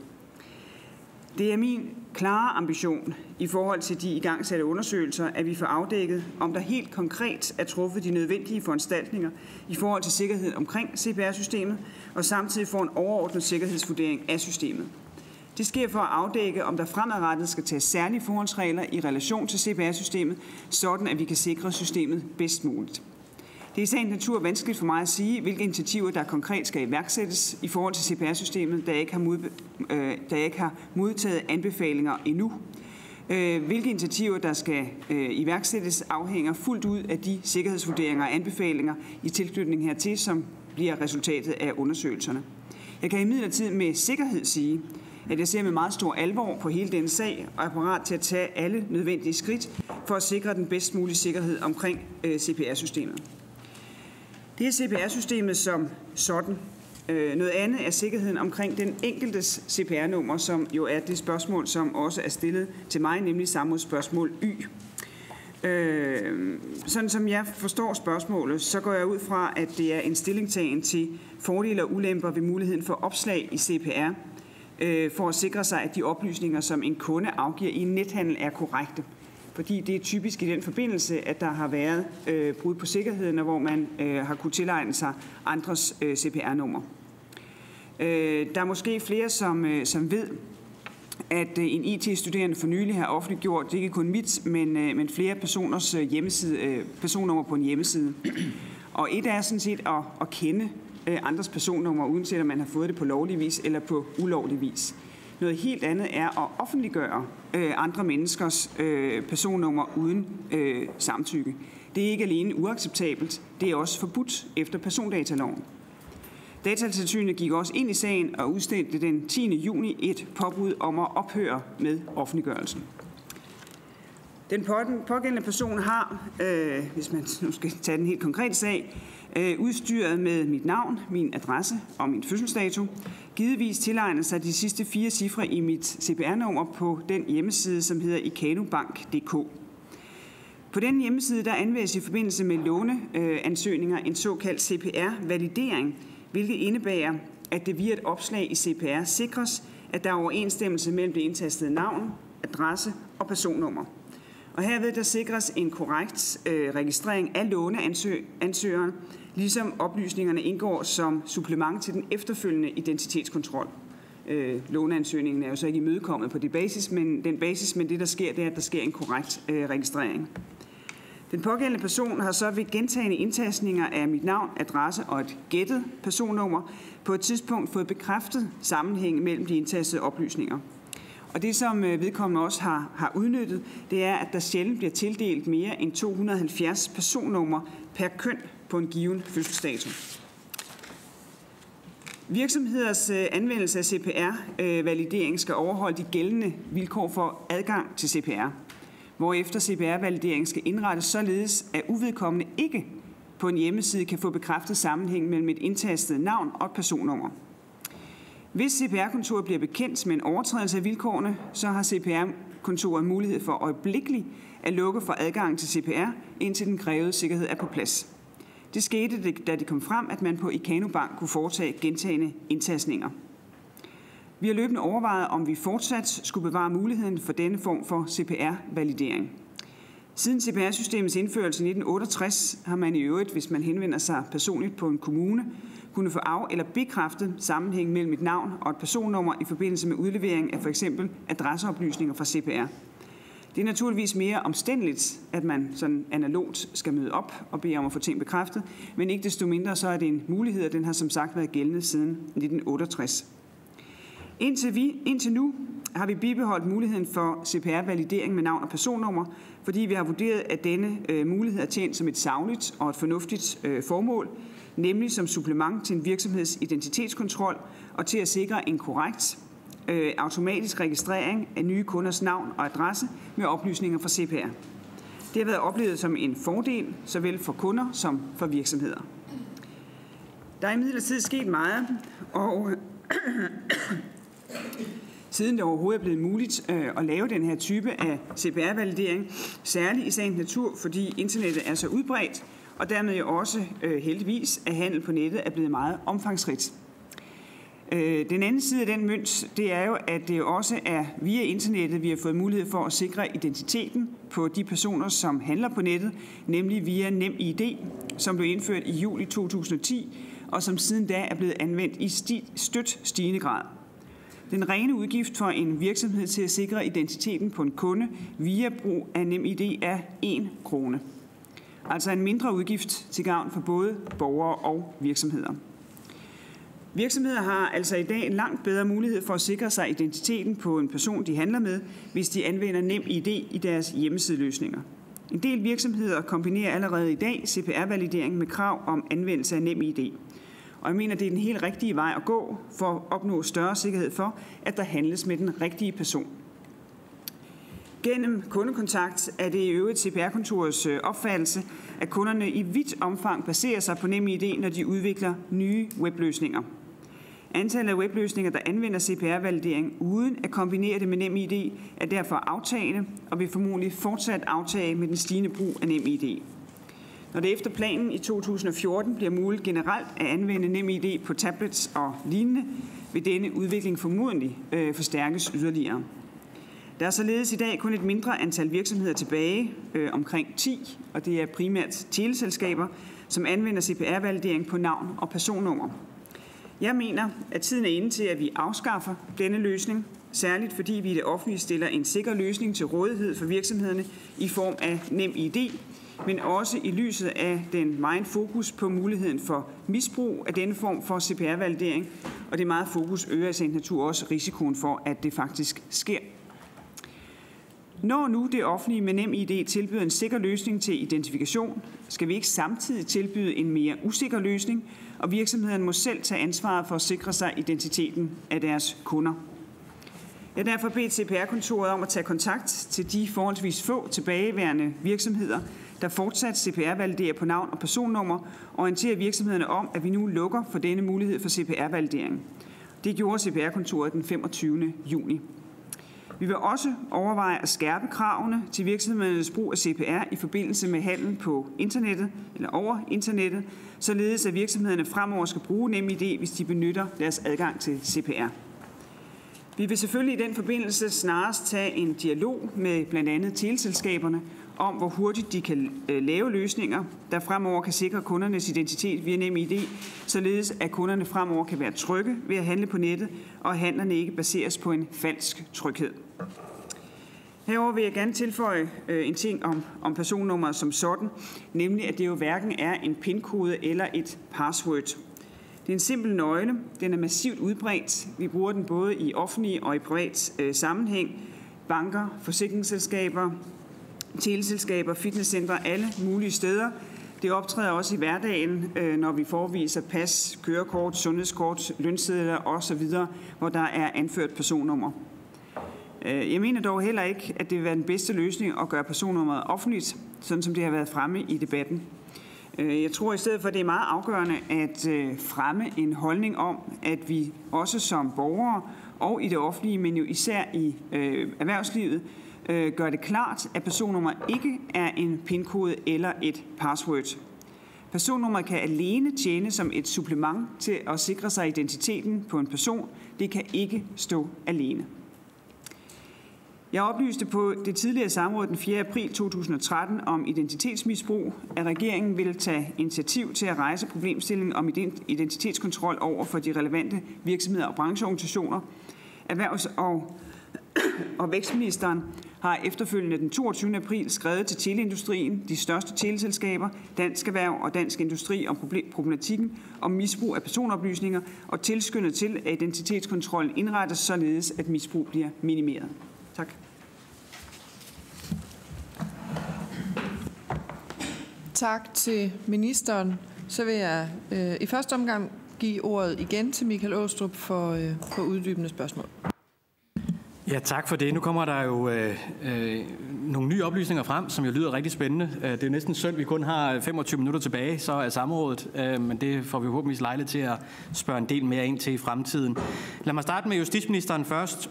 Speaker 4: Det er min klare ambition i forhold til de igangsatte undersøgelser, at vi får afdækket, om der helt konkret er truffet de nødvendige foranstaltninger i forhold til sikkerhed omkring CPR-systemet, og samtidig får en overordnet sikkerhedsvurdering af systemet. Det sker for at afdække, om der fremadrettet skal tages særlige forholdsregler i relation til CPR-systemet, sådan at vi kan sikre systemet bedst muligt. Det er i sagens natur vanskeligt for mig at sige, hvilke initiativer, der konkret skal iværksættes i forhold til CPR-systemet, da jeg ikke har modtaget anbefalinger endnu. Hvilke initiativer, der skal iværksættes, afhænger fuldt ud af de sikkerhedsvurderinger og anbefalinger i tilknytning hertil, som bliver resultatet af undersøgelserne. Jeg kan imidlertid med sikkerhed sige, at jeg ser med meget stor alvor på hele denne sag og er parat til at tage alle nødvendige skridt for at sikre den bedst mulige sikkerhed omkring CPR-systemet. Det er CPR-systemet som sådan. Noget andet er sikkerheden omkring den enkeltes CPR-nummer, som jo er det spørgsmål, som også er stillet til mig, nemlig samrådsspørgsmål Y. Sådan som jeg forstår spørgsmålet, så går jeg ud fra, at det er en stillingtagen til fordele og ulemper ved muligheden for opslag i CPR, for at sikre sig, at de oplysninger, som en kunde afgiver i en nethandel, er korrekte. Fordi det er typisk i den forbindelse, at der har været brud på sikkerheden, hvor man har kunnet tilegne sig andres CPR-nummer. Der er måske flere, som ved, at en IT-studerende for nylig har offentliggjort, det er ikke kun mit, men flere personers personnummer på en hjemmeside. Og et er sådan set at kende andres personnummer, uanset om man har fået det på lovlig vis eller på ulovlig vis. Noget helt andet er at offentliggøre andre menneskers personnummer uden samtykke. Det er ikke alene uacceptabelt, det er også forbudt efter persondataloven. Datatilsynet gik også ind i sagen og udstedte den 10. juni et påbud om at ophøre med offentliggørelsen. Den pågældende person har, hvis man nu skal tage den helt konkrete sag, udstyret med mit navn, min adresse og min fødselsdato, givetvis tilegnet sig de sidste 4 cifre i mit CPR-nummer på den hjemmeside, som hedder ikanubank.dk. På den hjemmeside der anvendes i forbindelse med låneansøgninger en såkaldt CPR-validering, hvilket indebærer, at det via et opslag i CPR sikres, at der er overensstemmelse mellem det indtastede navn, adresse og personnummer. Og herved der sikres en korrekt registrering af låneansøgeren, ligesom oplysningerne indgår som supplement til den efterfølgende identitetskontrol. Låneansøgningen er jo så ikke imødekommet på den basis, men det der sker, det er, at der sker en korrekt registrering. Den pågældende person har så ved gentagne indtastninger af mit navn, adresse og et gættet personnummer på et tidspunkt fået bekræftet sammenhæng mellem de indtastede oplysninger. Og det, som vedkommende også har udnyttet, det er, at der sjældent bliver tildelt mere end 270 personnumre per køn på en given fødselsdato. Virksomheders anvendelse af CPR-validering skal overholde de gældende vilkår for adgang til CPR, hvorefter CPR-validering skal indrettes således, at uvedkommende ikke på en hjemmeside kan få bekræftet sammenhæng mellem et indtastet navn og et personnummer. Hvis CPR-kontoret bliver bekendt med en overtrædelse af vilkårene, så har CPR-kontoret mulighed for øjeblikkeligt at lukke for adgang til CPR, indtil den krævede sikkerhed er på plads. Det skete, da det kom frem, at man på Ikano Bank kunne foretage gentagne indtastninger. Vi har løbende overvejet, om vi fortsat skulle bevare muligheden for denne form for CPR-validering. Siden CPR-systemets indførelse i 1968 har man i øvrigt, hvis man henvender sig personligt på en kommune, kunne få af- eller bekræftet sammenhæng mellem et navn og et personnummer i forbindelse med udlevering af f.eks. adresseoplysninger fra CPR. Det er naturligvis mere omstændeligt, at man sådan analogt skal møde op og bede om at få ting bekræftet, men ikke desto mindre så er det en mulighed, og den har som sagt været gældende siden 1968. Indtil nu har vi bibeholdt muligheden for CPR-validering med navn og personnummer, fordi vi har vurderet, at denne mulighed er tjent som et sagligt og et fornuftigt formål, nemlig som supplement til en virksomheds identitetskontrol og til at sikre en korrekt automatisk registrering af nye kunders navn og adresse med oplysninger fra CPR. Det har været oplevet som en fordel, såvel for kunder som for virksomheder. Der er imidlertid sket meget, og siden det overhovedet er blevet muligt at lave den her type af CPR-validering, særligt i sagens natur, fordi internettet er så udbredt, og dermed jo også heldigvis, at handel på nettet er blevet meget omfangsrigt. Den anden side af den mønt, det er jo, at det også er via internettet, vi har fået mulighed for at sikre identiteten på de personer, som handler på nettet, nemlig via NemID, som blev indført i juli 2010, og som siden da er blevet anvendt i støt stigende grad. Den rene udgift for en virksomhed til at sikre identiteten på en kunde via brug af NemID er 1 krone. Altså en mindre udgift til gavn for både borgere og virksomheder. Virksomheder har altså i dag en langt bedre mulighed for at sikre sig identiteten på en person, de handler med, hvis de anvender NemID i deres hjemmesideløsninger. En del virksomheder kombinerer allerede i dag CPR-validering med krav om anvendelse af NemID. Og jeg mener, det er den helt rigtige vej at gå for at opnå større sikkerhed for, at der handles med den rigtige person. Gennem kundekontakt er det i øvrigt CPR-kontorets opfattelse, at kunderne i vidt omfang baserer sig på NemID, når de udvikler nye webløsninger. Antallet af webløsninger, der anvender CPR-validering uden at kombinere det med NemID, er derfor aftagende og vil formodentlig fortsat aftage med den stigende brug af NemID. Når det efter planen i 2014 bliver muligt generelt at anvende NemID på tablets og lignende, vil denne udvikling formodentlig forstærkes yderligere. Der er således i dag kun et mindre antal virksomheder tilbage, omkring 10, og det er primært teleselskaber, som anvender CPR-validering på navn og personnummer. Jeg mener, at tiden er inde til, at vi afskaffer denne løsning, særligt fordi vi i det offentlige stiller en sikker løsning til rådighed for virksomhederne i form af NemID, men også i lyset af den meget fokus på muligheden for misbrug af denne form for CPR-validering, og det meget fokus øger i sagens natur også risikoen for, at det faktisk sker. Når nu det offentlige med NemID tilbyder en sikker løsning til identifikation, skal vi ikke samtidig tilbyde en mere usikker løsning, og virksomhederne må selv tage ansvaret for at sikre sig identiteten af deres kunder. Jeg har derfor bedt CPR-kontoret om at tage kontakt til de forholdsvis få tilbageværende virksomheder, der fortsat CPR-validerer på navn og personnummer, og orientere virksomhederne om, at vi nu lukker for denne mulighed for CPR-validering. Det gjorde CPR-kontoret den 25. juni. Vi vil også overveje at skærpe kravene til virksomhedernes brug af CPR i forbindelse med handel på internettet eller over internettet, således at virksomhederne fremover skal bruge NemID, hvis de benytter deres adgang til CPR. Vi vil selvfølgelig i den forbindelse snarest tage en dialog med blandt andet teleselskaberne om, hvor hurtigt de kan lave løsninger, der fremover kan sikre kundernes identitet via NemID, således at kunderne fremover kan være trygge ved at handle på nettet, og at handlerne ikke baseres på en falsk tryghed. Herover vil jeg gerne tilføje en ting om personnummer som sådan, nemlig at det jo hverken er en PIN-kode eller et password. Det er en simpel nøgle. Den er massivt udbredt. Vi bruger den både i offentlig og i privat sammenhæng. Banker, forsikringsselskaber, teleselskaber, fitnesscentre, alle mulige steder. Det optræder også i hverdagen, når vi forviser pas, kørekort, sundhedskort, lønsedler osv., hvor der er anført personnummer. Jeg mener dog heller ikke, at det vil være den bedste løsning at gøre personnummeret offentligt, sådan som det har været fremme i debatten. Jeg tror i stedet for, at det er meget afgørende at fremme en holdning om, at vi også som borgere og i det offentlige, men jo især i erhvervslivet, gør det klart, at personnummer ikke er en PIN-kode eller et password. Personnummer kan alene tjene som et supplement til at sikre sig identiteten på en person. Det kan ikke stå alene. Jeg oplyste på det tidligere samråd den 4. april 2013 om identitetsmisbrug, at regeringen vil tage initiativ til at rejse problemstillingen om identitetskontrol over for de relevante virksomheder og brancheorganisationer. Erhvervs- og vækstministeren har efterfølgende den 22. april skrevet til teleindustrien, de største teleselskaber, Dansk Erhverv og Dansk Industri om problematikken om misbrug af personoplysninger og tilskyndet til, at identitetskontrollen indrettes således, at misbrug bliver minimeret. Tak.
Speaker 1: Tak til ministeren. Så vil jeg i første omgang give ordet igen til Michael Aastrup for uddybende spørgsmål.
Speaker 2: Ja, tak for det. Nu kommer der jo nogle nye oplysninger frem, som jo lyder rigtig spændende. Det er næsten synd, vi kun har 25 minutter tilbage, så er samrådet, men det får vi forhåbentlig lejlighed til at spørge en del mere ind til i fremtiden. Lad mig starte med justitsministeren først.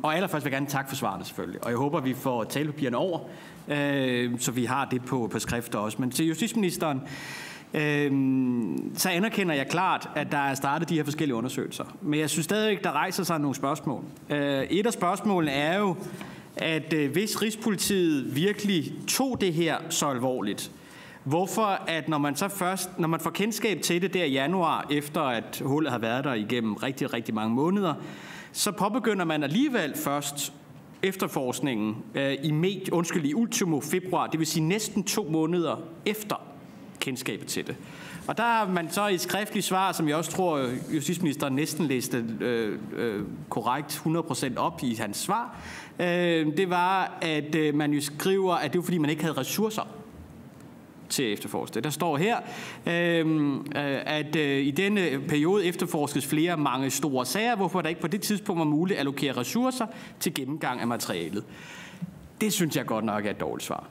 Speaker 2: Og allerførst vil jeg gerne takke for svarene selvfølgelig, og jeg håber, vi får talepapirerne over, så vi har det på skrift også. Men til justitsministeren, så anerkender jeg klart, at der er startet de her forskellige undersøgelser. Men jeg synes stadigvæk, der rejser sig nogle spørgsmål. Et af spørgsmålene er jo, at hvis Rigspolitiet virkelig tog det her så alvorligt, hvorfor at når man får kendskab til det der i januar, efter at hullet har været der igennem rigtig, rigtig mange måneder, så påbegynder man alligevel først efterforskningen i ultimo februar, det vil sige næsten 2 måneder efter kendskabet til det. Og der har man så i et skriftligt svar, som jeg også tror, justitsministeren næsten læste korrekt 100% op i hans svar, det var, at man jo skriver, at det var fordi, man ikke havde ressourcer til efterforske. Der står her, at i denne periode efterforskes mange store sager, hvorfor der ikke på det tidspunkt var muligt at allokere ressourcer til gennemgang af materialet. Det synes jeg godt nok er et dårligt svar.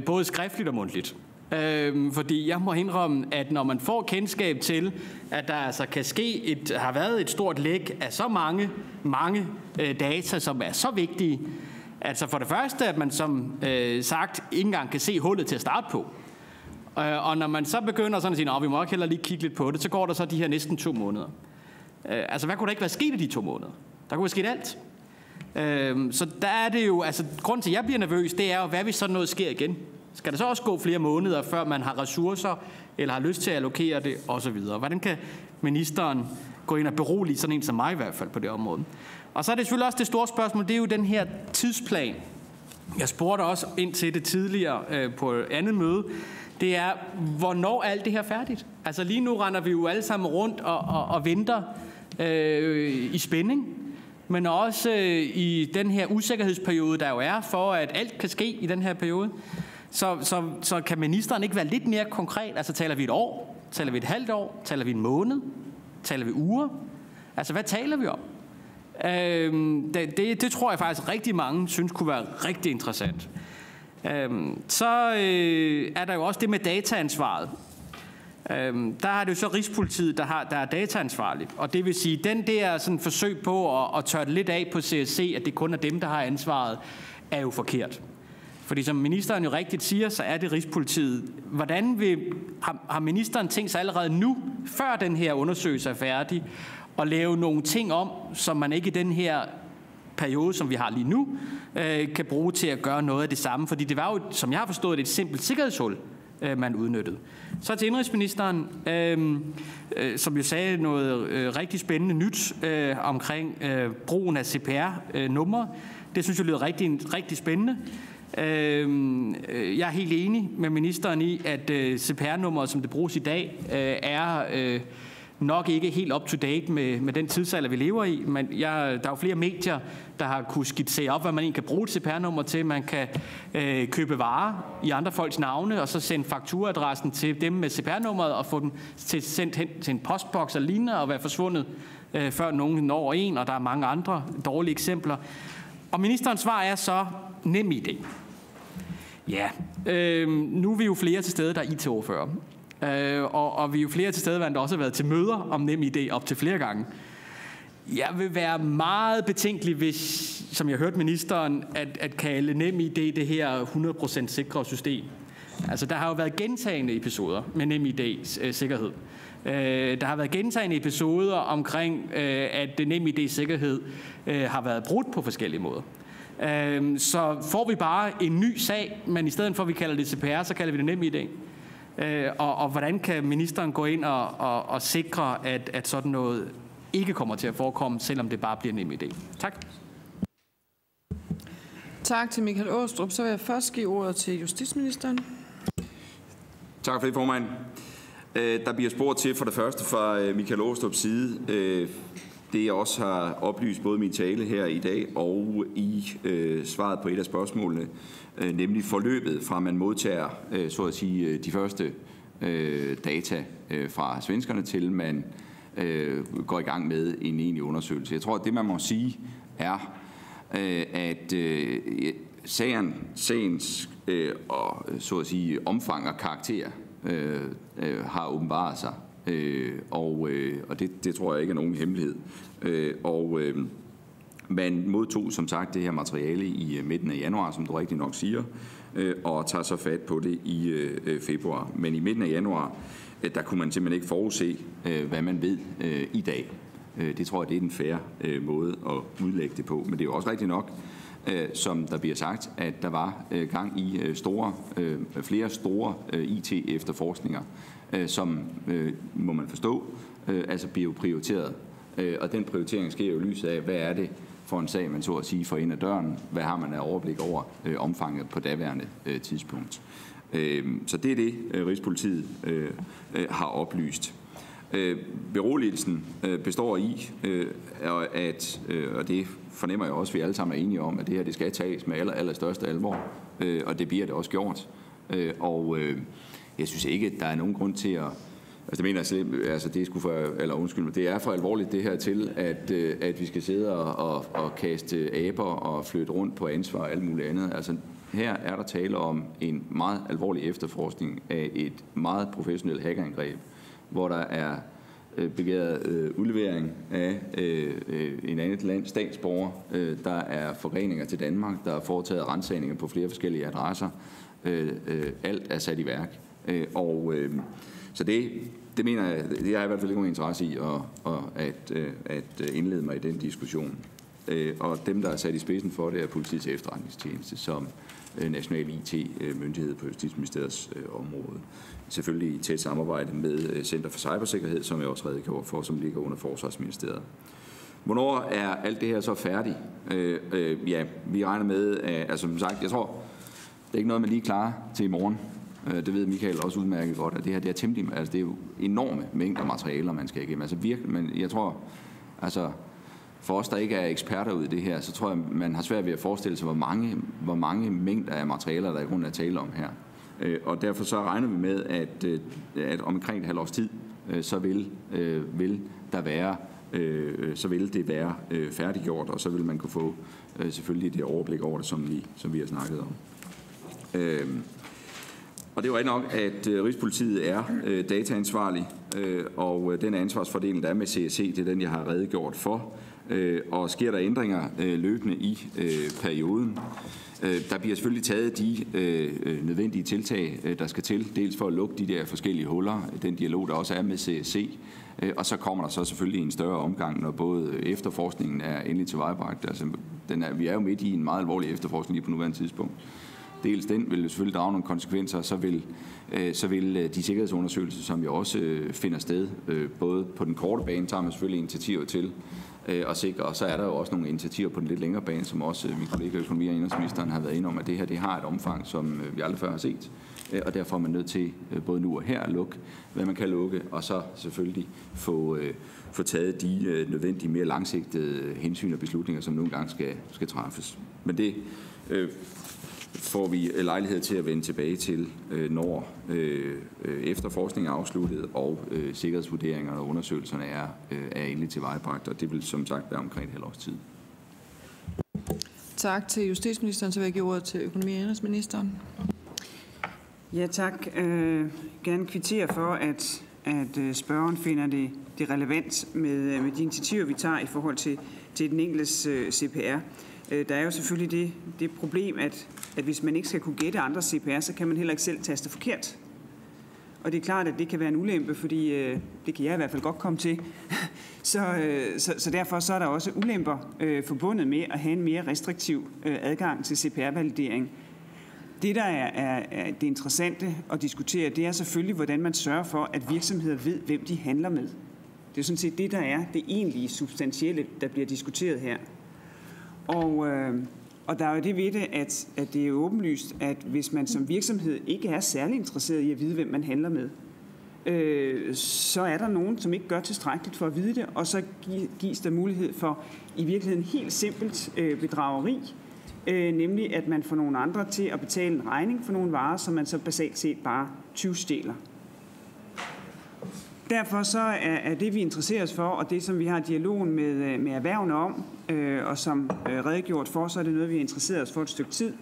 Speaker 2: Både skriftligt og mundtligt. Fordi jeg må indrømme, at når man får kendskab til, at der altså kan har været et stort læk af så mange data, som er så vigtige, altså for det første, at man som sagt ikke engang kan se hullet til at starte på. Og når man så begynder sådan at sige, at vi må også hellere lige kigge lidt på det, så går der så de her næsten 2 måneder. Altså hvad kunne der ikke være sket i de 2 måneder? Der kunne være sket alt. Så der er det jo, altså grunden til, at jeg bliver nervøs, det er jo, hvad hvis sådan noget sker igen? Skal der så også gå flere måneder, før man har ressourcer, eller har lyst til at allokere det, osv.? Hvordan kan ministeren gå ind og berolige sådan en som mig i hvert fald på det område? Og så er det selvfølgelig også det store spørgsmål, det er jo den her tidsplan. Jeg spurgte også ind til det tidligere på et andet møde. Det er, hvornår alt det her færdigt? Altså lige nu render vi jo alle sammen rundt og venter i spænding, men også i den her usikkerhedsperiode, der jo er for, at alt kan ske i den her periode. Så kan ministeren ikke være lidt mere konkret? Altså taler vi et år? Taler vi et halvt år? Taler vi en måned? Taler vi uger? Altså hvad taler vi om? Det tror jeg faktisk rigtig mange synes kunne være rigtig interessant. Så er der jo også det med dataansvaret. Der er det jo så Rigspolitiet, der er dataansvarligt. Og det vil sige, den der sådan forsøg på at tørre det lidt af på CSC, at det kun er dem, der har ansvaret, er jo forkert. Fordi som ministeren jo rigtigt siger, så er det Rigspolitiet. Hvordan har ministeren tænkt sig allerede nu, før den her undersøgelse er færdig, at lave nogle ting om, som man ikke i den her periode, som vi har lige nu, kan bruge til at gøre noget af det samme. Fordi det var jo, som jeg har forstået, et simpelt sikkerhedshul, man udnyttede. Så til indrigsministeren, som jo sagde noget rigtig spændende nyt omkring brugen af CPR-numre. Det synes jeg lyder rigtig spændende. Jeg er helt enig med ministeren i, at CPR-nummeret, som det bruges i dag, er nok ikke helt up-to-date med den tidsalder, vi lever i. Men der er jo flere medier, der har kunne skitsere op, hvad man egentlig kan bruge et CPR-nummer til. Man kan købe varer i andre folks navne, og så sende fakturaadressen til dem med CPR-nummeret, og få den sendt hen til en postboks og lignende, og være forsvundet før nogen når en, og der er mange andre dårlige eksempler. Og ministerens svar er så NemID. Ja, nu er vi jo flere til stede, der er IT-ordfører. Og vi er jo flere til stede, der også har været til møder om NemID op til flere gange. Jeg vil være meget betænkelig, hvis, som jeg hørte ministeren, at kalde NemID det her 100% sikre system. Altså, der har jo været gentagne episoder med NemID's sikkerhed. Der har været gentagne episoder omkring, at NemID's sikkerhed har været brudt på forskellige måder. Så får vi bare en ny sag, men i stedet for at vi kalder det CPR, så kalder vi det NemID. Og hvordan kan ministeren gå ind og sikre, at sådan noget ikke kommer til at forekomme, selvom det bare bliver NemID? Tak.
Speaker 1: Tak til Michael Aastrup. Så vil jeg først give ordet til justitsministeren.
Speaker 3: Tak for det, formand. Der bliver spurgt til for det første fra Michael Aastrups side, det jeg også har oplyst både i min tale her i dag og i svaret på et af spørgsmålene, nemlig forløbet fra man modtager, så at sige, de første data fra svenskerne til man går i gang med en egentlig undersøgelse. Jeg tror, at det man må sige er, at sagens og så at sige omfang og karakter har åbenbaret sig, og det tror jeg ikke er nogen hemmelighed. Man modtog som sagt det her materiale i midten af januar, som du rigtig nok siger, og tager så fat på det i februar. Men i midten af januar, der kunne man simpelthen ikke forudse, hvad man ved i dag. Det tror jeg, det er den fair måde at udlægge det på. Men det er jo også rigtigt nok, som der bliver sagt, at der var gang i flere store IT-efterforskninger, som, må man forstå, altså bliver prioriteret. Og den prioritering sker jo i lyset af, hvad er det for en sag, man så at sige får ind ad døren, hvad har man af overblik over omfanget på daværende tidspunkt. Så det er det, Rigspolitiet har oplyst. Beroligelsen består i, og det fornemmer jeg også, at vi alle sammen er enige om, at det her det skal tages med allerstørste alvor, og det bliver det også gjort. Og jeg synes ikke, at der er nogen grund til at... Altså, det mener jeg, det er sgu det er for alvorligt det her til, at vi skal sidde og kaste aber og flytte rundt på ansvar og alt muligt andet. Altså, her er der tale om en meget alvorlig efterforskning af et meget professionelt hackerangreb, hvor der er begæret udlevering af en andet lands statsborger. Der er forgreninger til Danmark, der er foretaget ransagninger på flere forskellige adresser. Alt er sat i værk. Så det mener jeg, det har i hvert fald ikke nogen interesse i at indlede mig i den diskussion. Og dem, der er sat i spidsen for det, er Politiets Efterretningstjeneste som national IT-myndighed på Justitsministeriets område. Selvfølgelig i tæt samarbejde med Center for Cybersikkerhed, som jeg også redegjorde for, som ligger under Forsvarsministeriet. Hvornår er alt det her så færdigt? Ja, vi regner med, altså som sagt, jeg tror, det er ikke noget, man lige klarer til i morgen. Det ved Michael også udmærket godt, at det her det er temmelig, altså det er jo enorme mængder materialer, man skal igennem. Altså virkelig, men jeg tror, altså for os, der ikke er eksperter ud i det her, så tror jeg, man har svært ved at forestille sig, hvor mange mængder af materialer, der er grund af at tale om her. Og derfor så regner vi med, at omkring et halvt års tid, så vil det være færdiggjort, og så vil man kunne få selvfølgelig det overblik over det, som vi har snakket om. Og det er jo rigtig nok, at Rigspolitiet er dataansvarlig, og den ansvarsfordeling, der er med CSC, det er den, jeg har redegjort for. Og sker der ændringer løbende i perioden, der bliver selvfølgelig taget de nødvendige tiltag, der skal til, dels for at lukke de der forskellige huller, den dialog, der også er med CSC, Og så kommer der så selvfølgelig en større omgang, når både efterforskningen er endelig tilvejebragt. Altså, vi er jo midt i en meget alvorlig efterforskning lige på nuværende tidspunkt. Dels den vil selvfølgelig drage nogle konsekvenser, så vil de sikkerhedsundersøgelser, som jo også finder sted, både på den korte bane, tager man selvfølgelig initiativer til at sikre, og så er der jo også nogle initiativer på den lidt længere bane, som også min kollega økonomi- og indenrigsministeren har været inde om, at det her det har et omfang, som vi aldrig før har set, og derfor er man nødt til både nu og her at lukke, hvad man kan lukke, og så selvfølgelig få taget de nødvendige, mere langsigtede hensyn og beslutninger, som nogle gange skal træffes. Men det får vi lejlighed til at vende tilbage til, når efterforskningen er afsluttet, og sikkerhedsvurderingerne og undersøgelserne er endelig tilvejebragt, og det vil som sagt være omkring et halvt års tid.
Speaker 1: Tak til justitsministeren. Så vil jeg give ordet til økonomi- og indenrigsministeren.
Speaker 4: Ja, tak. Gerne kvittere for, at spørgeren finder det relevant med de initiativer, vi tager i forhold til den enkeltes CPR. Der er jo selvfølgelig det problem, at hvis man ikke skal kunne gætte andre CPR, så kan man heller ikke selv taste forkert. Og det er klart, at det kan være en ulempe, fordi det kan jeg i hvert fald godt komme til. Så derfor så er der også ulemper forbundet med at have en mere restriktiv adgang til CPR-validering. Det, der er det interessante at diskutere, det er selvfølgelig, hvordan man sørger for, at virksomheder ved, hvem de handler med. Det er sådan set det, der er det egentlige substantielle, der bliver diskuteret her. Og der er jo det ved det, at det er åbenlyst, at hvis man som virksomhed ikke er særlig interesseret i at vide, hvem man handler med, så er der nogen, som ikke gør tilstrækkeligt for at vide det, og så gives der mulighed for i virkeligheden helt simpelt bedrageri, nemlig at man får nogle andre til at betale en regning for nogle varer, som man så basalt set bare tyvstjæler. Derfor så er det, vi interesserer os for, og det, som vi har dialogen med erhvervene om, og som redegjort for, så er det noget, vi har interesseret os for et stykke tid.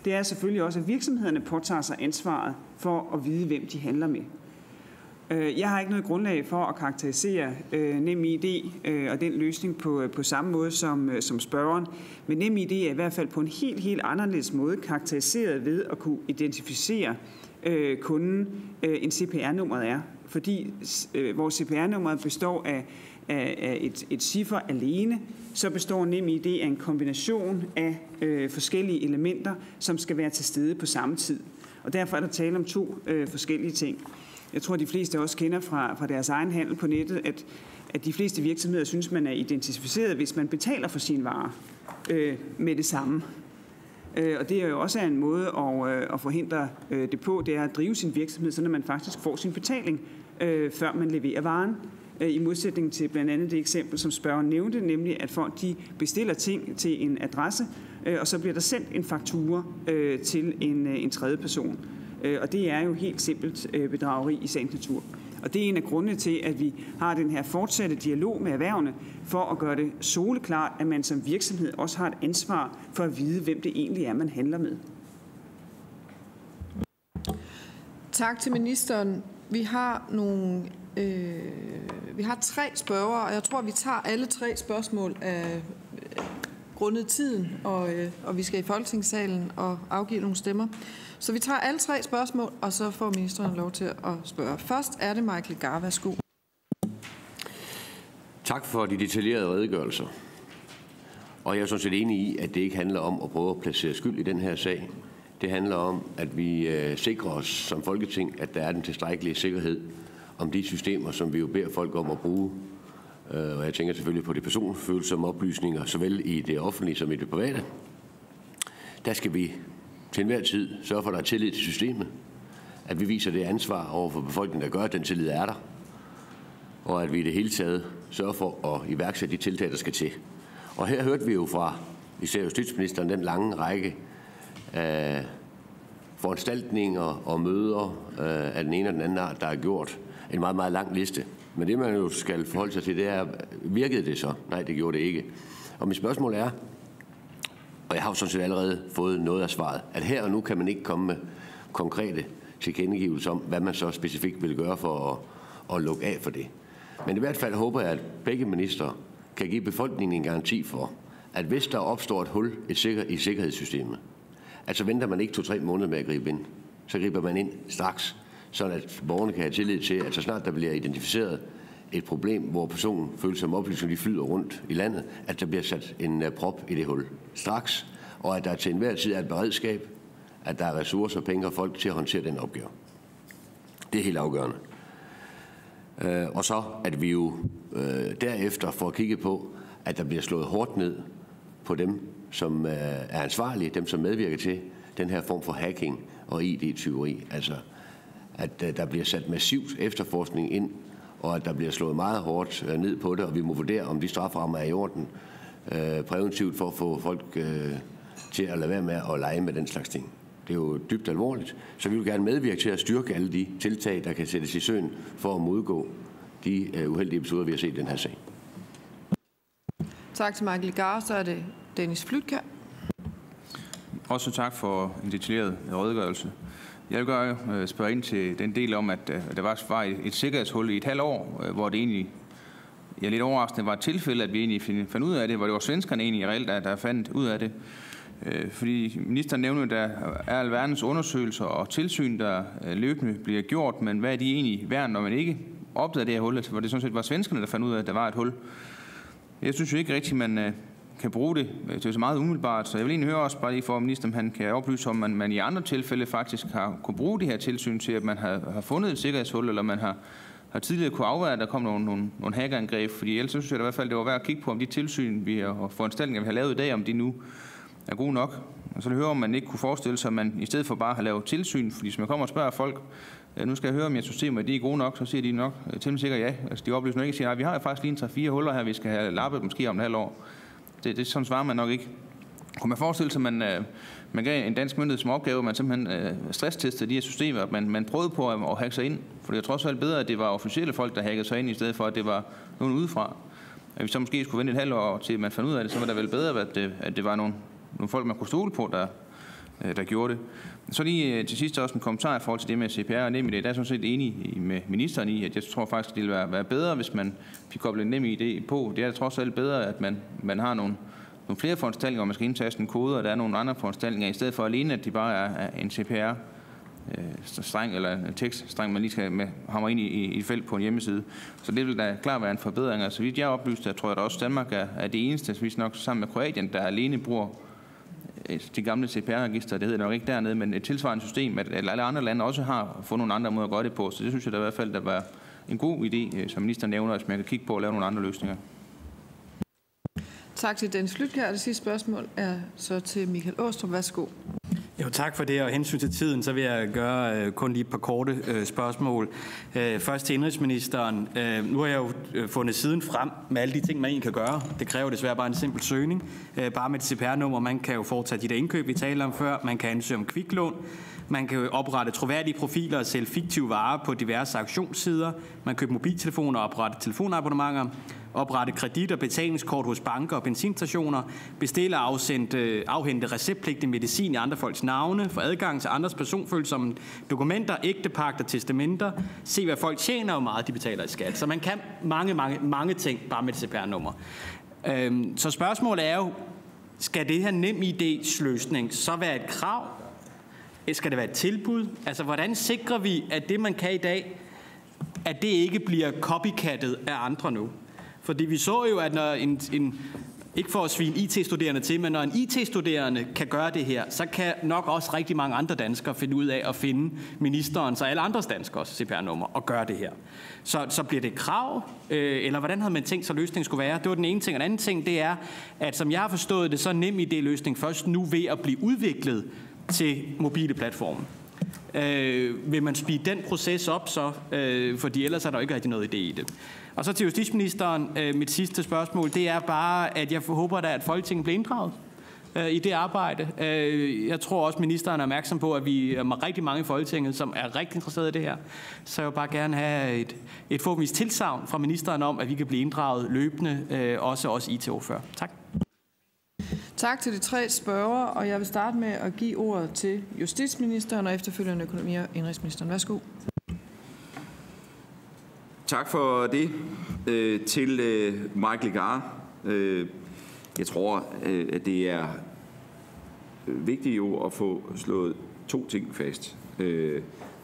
Speaker 4: Det er selvfølgelig også, at virksomhederne påtager sig ansvaret for at vide, hvem de handler med. Jeg har ikke noget grundlag for at karakterisere NemID og den løsning på samme måde som spørgeren. Men NemID er i hvert fald på en helt anderledes måde karakteriseret ved at kunne identificere kunden, end CPR-nummeret er. Fordi hvor CPR-nummeret består af et ciffer alene, så består NemID af en kombination af forskellige elementer, som skal være til stede på samme tid. Og derfor er der tale om to forskellige ting. Jeg tror, de fleste også kender fra deres egen handel på nettet, at de fleste virksomheder synes, man er identificeret, hvis man betaler for sine varer med det samme. Og det er jo også en måde at forhindre det på, det er at drive sin virksomhed, så man faktisk får sin betaling, før man leverer varen. I modsætning til blandt andet det eksempel, som spørgeren nævnte, nemlig at folk de bestiller ting til en adresse, og så bliver der sendt en faktura til en tredje person. Og det er jo helt simpelt bedrageri i sagens natur. Og det er en af grundene til, at vi har den her fortsatte dialog med erhvervene, for at gøre det soleklart, at man som virksomhed også har et ansvar for at vide, hvem det egentlig er, man handler med.
Speaker 1: Tak til ministeren. Vi har tre spørgere, og jeg tror, vi tager alle tre spørgsmål af grundet tiden, og vi skal i Folketingssalen og afgive nogle stemmer. Så vi tager alle tre spørgsmål, og så får ministeren lov til at spørge. Først er det Michael Gar. Værsgo.
Speaker 5: Tak for de detaljerede redegørelser. Og jeg er sådan set enig i, at det ikke handler om at prøve at placere skyld i den her sag. Det handler om, at vi sikrer os som Folketing, at der er den tilstrækkelige sikkerhed om de systemer, som vi jo beder folk om at bruge. Og jeg tænker selvfølgelig på de personfølsomme oplysninger, såvel i det offentlige som i det private. Der skal vi til enhver tid sørge for, at der er tillid til systemet. At vi viser det ansvar over for befolkningen, der gør, at den tillid er der. Og at vi i det hele taget sørger for at iværksætte de tiltag, der skal til. Og her hørte vi jo fra især justitsministeren den lange række af foranstaltninger og møder af den ene og den anden art, der er gjort. En meget, meget lang liste. Men det, man jo skal forholde sig til, det er, virkede det så? Nej, det gjorde det ikke. Og mit spørgsmål er, og jeg har jo sådan set allerede fået noget af svaret, at her og nu kan man ikke komme med konkrete tilkendegivelser om, hvad man så specifikt vil gøre for at lukke af for det. Men i hvert fald håber jeg, at begge minister kan give befolkningen en garanti for, at hvis der opstår et hul i sikkerhedssystemet, at så venter man ikke 2-3 måneder med at gribe ind. Så griber man ind straks, så at borgerne kan have tillid til, at så snart der bliver identificeret et problem, hvor personfølsomme oplysninger de flyder rundt i landet, at der bliver sat en prop i det hul straks, og at der til enhver tid er et beredskab, at der er ressourcer, penge og folk til at håndtere den opgave. Det er helt afgørende. Og så at vi jo derefter får kigget på, at der bliver slået hårdt ned på dem, som er ansvarlige, dem som medvirker til den her form for hacking og ID-tyveri. Altså at der bliver sat massivt efterforskning ind, og at der bliver slået meget hårdt ned på det, og vi må vurdere, om de straframmer er i orden præventivt for at få folk til at lade være med at lege med den slags ting. Det er jo dybt alvorligt, så vi vil gerne medvirke til at styrke alle de tiltag, der kan sættes i søen for at modgå de uheldige episoder, vi har set i den her sag.
Speaker 1: Tak til Mike Legarth. Så er det Dennis Flydtkjær.
Speaker 6: Også tak for en detaljeret redegørelse. Jeg vil gerne spørge ind til den del om, at der var et sikkerhedshul i et halvt år, hvor det egentlig, lidt overraskende, var et tilfælde, at vi egentlig fandt ud af det, hvor det var svenskerne egentlig reelt, der fandt ud af det. Fordi ministeren nævner, at der er alverdens undersøgelser og tilsyn, der løbende bliver gjort, men hvad er de egentlig værd, når man ikke opdagede det her hul? Altså, hvor det sådan set var svenskerne, der fandt ud af, at der var et hul. Jeg synes jo ikke rigtigt, man kan bruge det til så meget umiddelbart, så jeg vil egentlig høre også bare lige for, at ministeren han kan oplyse om, at man i andre tilfælde faktisk har kunne bruge det her tilsyn til, at man har fundet et sikkerhedshul, eller man har tidligere kunne afvære, at der kom nogle hackerangreb, fordi ellers synes jeg i hvert fald, det var værd at kigge på, om de tilsyn og foranstaltninger, vi har lavet i dag, om de nu er gode nok. Og så vil jeg høre, om man ikke kunne forestille sig, at man i stedet for bare har lavet tilsyn, fordi hvis man kommer og spørger folk, nu skal jeg høre, om jeres systemer de er gode nok, så siger de nok til sikkert ja. Altså, de oplyser ikke, siger, at vi har faktisk lige 3-4 huller her, vi skal have lappet måske om et halvt år. Det sådan svarer man nok ikke. Kunne man forestille sig, at man gav en dansk myndighed som opgave, at man simpelthen stresstestede de her systemer, at man prøvede på at hacke sig ind? For det er trods alt bedre, at det var officielle folk, der hackede sig ind, i stedet for, at det var nogen udefra. At vi så måske skulle vente et halvt år til, at man fandt ud af det, så var det vel bedre, at det var nogle folk, man kunne stole på, der gjorde det. Så lige til sidst også en kommentar i forhold til det med CPR og NemID. Der er sådan set enig med ministeren i, at jeg tror faktisk, det ville være bedre, hvis man fik koblet NemID på. Det er trods alt bedre, at man har nogle flere foranstaltninger, hvor man skal indtaste en kode, og der er nogle andre foranstaltninger, i stedet for alene, at de bare er en CPR-streng eller en tekststreng, man lige skal hamre ind i et felt på en hjemmeside. Så det vil da klart være en forbedring. Altså, vidt jeg oplyste, tror jeg, at også Danmark er det eneste, hvis nok sammen med Kroatien, der alene bruger de gamle CPR-register, det hedder nok ikke dernede, men et tilsvarende system, at alle andre lande også har fundet nogle andre måder at gøre det på. Så det synes jeg da i hvert fald, der var en god idé, som ministeren nævner, hvis man kan kigge på at lave nogle andre løsninger.
Speaker 1: Tak til Dennis Flydtkjær. Det sidste spørgsmål er så til Michael Aastrup. Værsgo.
Speaker 2: Jo, tak for det, og hensyn til tiden, så vil jeg gøre kun lige et par korte spørgsmål. Først til indrigsministeren. Nu har jeg jo fundet siden frem med alle de ting, man egentlig kan gøre. Det kræver desværre bare en simpel søgning. Bare med et CPR-nummer. Man kan jo foretage de der indkøb, vi talte om før. Man kan ansøge om kviklån. Man kan jo oprette troværdige profiler og sælge fiktive varer på diverse auktionssider. Man kan købe mobiltelefoner og oprette telefonabonnementer. Oprette kredit- og betalingskort hos banker og benzinstationer, bestille og afhente receptpligtig medicin i andre folks navne, få adgang til andres personfølsomme dokumenter, ægtepagter, testamenter, se hvad folk tjener og hvor meget de betaler i skat. Så man kan mange ting bare med et CPR-nummer. Så spørgsmålet er jo, skal det her NemID-løsning så være et krav? Skal det være et tilbud? Altså, hvordan sikrer vi, at det, man kan i dag, at det ikke bliver copycattet af andre nu? Fordi vi så jo, at når ikke for at svine IT-studerende til, men når en IT-studerende kan gøre det her, så kan nok også rigtig mange andre danskere finde ud af at finde ministerens og alle andres danskers CPR-nummer og gøre det her. Så bliver det krav, eller hvordan havde man tænkt sig, at løsningen skulle være? Det var den ene ting. Og den anden ting, det er, at som jeg har forstået det, så er NemID-løsning først nu ved at blive udviklet til mobile platforme. Vil man speede den proces op så? Fordi ellers er der jo ikke rigtig noget idé i det. Og så til justitsministeren, mit sidste spørgsmål, det er bare, at jeg håber da, at Folketinget bliver inddraget i det arbejde. Jeg tror også, ministeren er opmærksom på, at vi er rigtig mange i Folketinget, som er rigtig interesserede i det her. Så jeg vil bare gerne have et forhåbentligt tilsagn fra ministeren om, at vi kan blive inddraget løbende, også IT-ordfører. Tak.
Speaker 1: Tak til de tre spørgere, og jeg vil starte med at give ordet til justitsministeren og efterfølgende økonomi- og indrigsministeren. Værsgo.
Speaker 3: Tak for det. Til Mike Legarth. Jeg tror, at det er vigtigt jo at få slået to ting fast.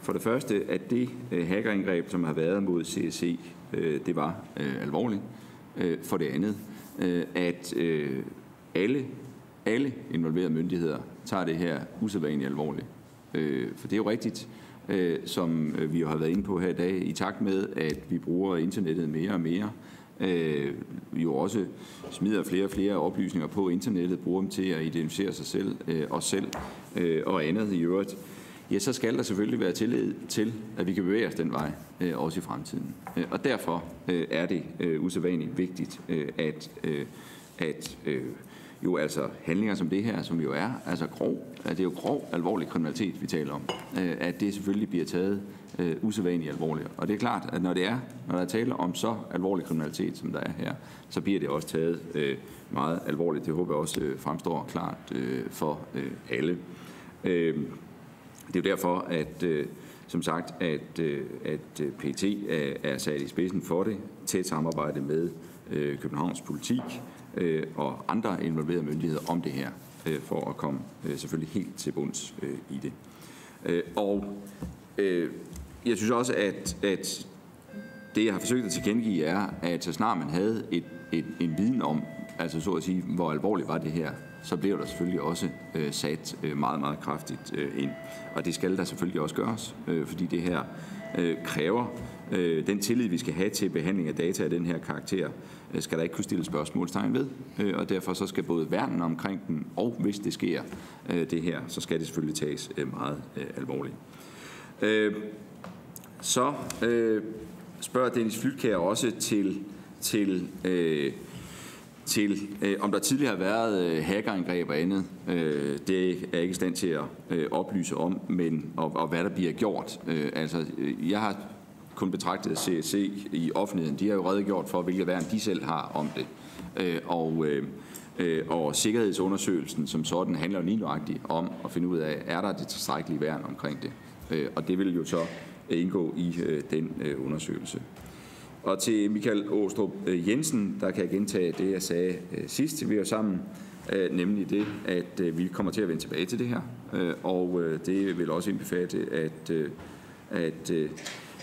Speaker 3: For det første, at det hackerangreb, som har været mod CSC det var alvorligt. For det andet, at alle involverede myndigheder tager det her usædvanligt alvorligt. For det er jo rigtigt, som vi jo har været inde på her i dag, i takt med, at vi bruger internettet mere og mere, jo også smider flere og flere oplysninger på internettet, bruger dem til at identificere sig selv, os selv og andet i øvrigt, ja, så skal der selvfølgelig være tillid til, at vi kan bevæge os den vej, også i fremtiden. Og derfor er det usædvanligt vigtigt, at jo altså handlinger som det her, som jo er, altså at det er jo grov, alvorlig kriminalitet, vi taler om, at det selvfølgelig bliver taget usædvanligt alvorligt. Og det er klart, at når der er tale om så alvorlig kriminalitet, som der er her, så bliver det også taget meget alvorligt. Det håber jeg også fremstår klart for alle. Det er jo derfor, at som sagt, at PET er sat i spidsen for det, tæt samarbejde med Københavns politi og andre involverede myndigheder om det her, for at komme selvfølgelig helt til bunds i det. Og jeg synes også, at det, jeg har forsøgt at tilkendegive, er, at så snart man havde en viden om, altså så at sige, hvor alvorligt var det her, så bliver der selvfølgelig også sat meget, meget kraftigt ind. Og det skal der selvfølgelig også gøres, fordi det her kræver den tillid, vi skal have til behandling af data af den her karakter, skal der ikke kunne stille spørgsmålstegn ved. Og derfor så skal både værnen omkring den, og hvis det sker det her, så skal det selvfølgelig tages meget alvorligt. Så spørger Dennis Flydtkjær også til om der tidligere har været hackerangreb og andet. Det er jeg ikke i stand til at oplyse om, men og hvad der bliver gjort. Altså, jeg har kun betragtet CSC i offentligheden. De har jo redegjort for, hvilke værn de selv har om det. Og sikkerhedsundersøgelsen som sådan handler jo lige nøjagtigt om at finde ud af, er der det tilstrækkelige værn omkring det. Og det vil jo så indgå i den undersøgelse. Og til Michael Aastrup Jensen, der kan jeg gentage det, jeg sagde sidst, vi var sammen, nemlig det, at vi kommer til at vende tilbage til det her. Og det vil også indbefatte, at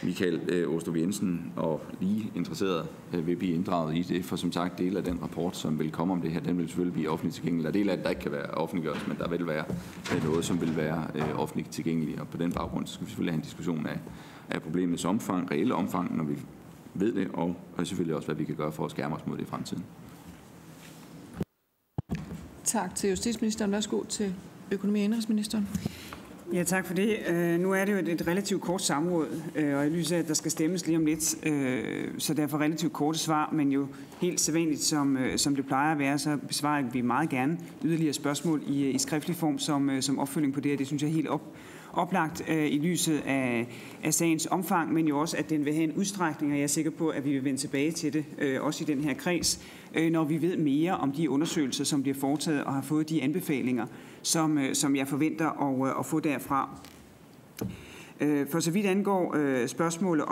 Speaker 3: Michael Aastrup Jensen og lige interesseret vil blive inddraget i det, for som sagt, del af den rapport, som vil komme om det her, den vil selvfølgelig blive offentligt tilgængelig. Der er del af det, der ikke kan være offentliggjort, men der vil være noget, som vil være offentligt tilgængeligt. Og på den baggrund så skal vi selvfølgelig have en diskussion af problemets omfang, reelle omfang, når vi ved det, og selvfølgelig også, hvad vi kan gøre for at skærme os mod det i fremtiden.
Speaker 1: Tak til justitsministeren. Værsgo til økonomi- og indenrigsministeren.
Speaker 4: Ja, tak for det. Nu er det jo et relativt kort samråd, og i lyset af, at der skal stemmes lige om lidt, så derfor relativt korte svar, men jo helt sædvanligt, som det plejer at være, så besvarer vi meget gerne yderligere spørgsmål i skriftlig form som opfølging på det, og det synes jeg er helt oplagt i lyset af sagens omfang, men jo også, at den vil have en udstrækning, og jeg er sikker på, at vi vil vende tilbage til det, også i den her kreds, når vi ved mere om de undersøgelser, som bliver foretaget og har fået de anbefalinger, som jeg forventer at få derfra. For så vidt angår spørgsmålet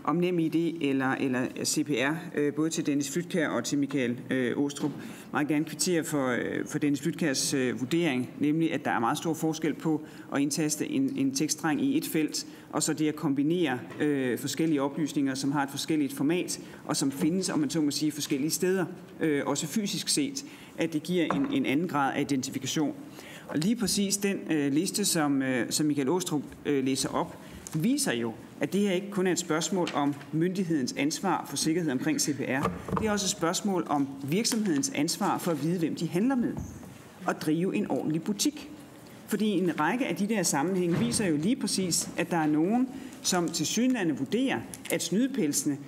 Speaker 4: om NemID eller CPR, både til Dennis Flydtkjær og til Michael Aastrup, meget gerne kvittere for Dennis Flydtkjærs vurdering, nemlig at der er meget stor forskel på at indtaste en tekststreng i et felt, og så det at kombinere forskellige oplysninger, som har et forskelligt format, og som findes, om man så må sige, forskellige steder, også fysisk set, at det giver en anden grad af identifikation. Og lige præcis den liste, som Michael Aastrup læser op, viser jo, at det her ikke kun er et spørgsmål om myndighedens ansvar for sikkerhed omkring CPR. Det er også et spørgsmål om virksomhedens ansvar for at vide, hvem de handler med, og drive en ordentlig butik. Fordi en række af de der sammenhænge viser jo lige præcis, at der er nogen, som tilsyneladende vurderer, at snydepelsene,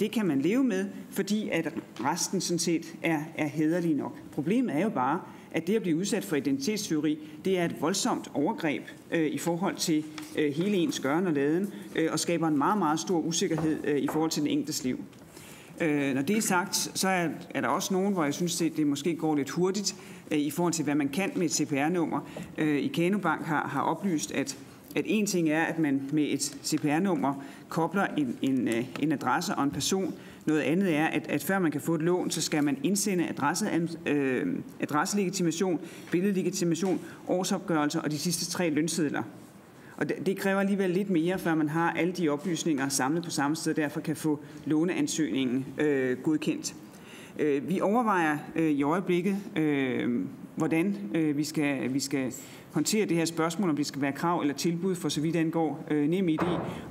Speaker 4: det kan man leve med, fordi at resten sådan set er hæderlige nok. Problemet er jo bare, at det at blive udsat for identitetstyveri, det er et voldsomt overgreb i forhold til hele ens gøren og laden, og skaber en meget, meget stor usikkerhed i forhold til den enkeltes liv. Når det er sagt, så er der også nogen, hvor jeg synes, det måske går lidt hurtigt i forhold til, hvad man kan med et CPR-nummer. Ikano Bank har oplyst, at en ting er, at man med et CPR-nummer kobler en adresse og en person. Noget andet er, at før man kan få et lån, så skal man indsende adresselegitimation, billedlegitimation, årsopgørelser og de sidste 3 lønsedler. Og det kræver alligevel lidt mere, før man har alle de oplysninger samlet på samme sted, og derfor kan få låneansøgningen godkendt. Vi overvejer i øjeblikket, hvordan vi skal håndtere det her spørgsmål, om det skal være krav eller tilbud, for så vidt angår NemID.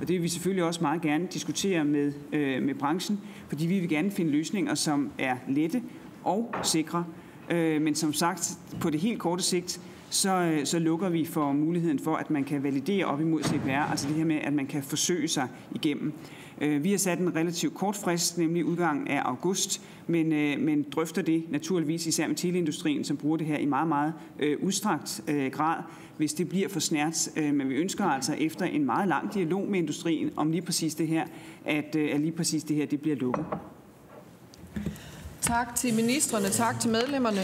Speaker 4: Og det vil vi selvfølgelig også meget gerne diskutere med branchen, fordi vi vil gerne finde løsninger, som er lette og sikre. Men som sagt, på det helt korte sigt, så lukker vi for muligheden for, at man kan validere op imod CPR, altså det her med, at man kan forsøge sig igennem. Vi har sat en relativt kort frist, nemlig udgangen af august, men drøfter det naturligvis især med teleindustrien, som bruger det her i meget, meget udstrakt grad, hvis det bliver for snært. Men vi ønsker altså efter en meget lang dialog med industrien om lige præcis det her, at lige præcis det her det bliver lukket.
Speaker 1: Tak til ministrene, tak til medlemmerne.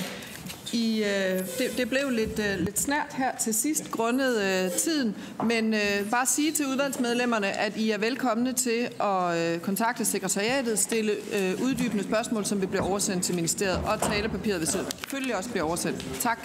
Speaker 1: Det blev lidt snært her til sidst, grundet tiden, men bare sige til udvalgsmedlemmerne, at I er velkomne til at kontakte sekretariatet, stille uddybende spørgsmål, som vil blive oversendt til ministeriet, og talepapiret vil selvfølgelig også blive oversendt. Tak.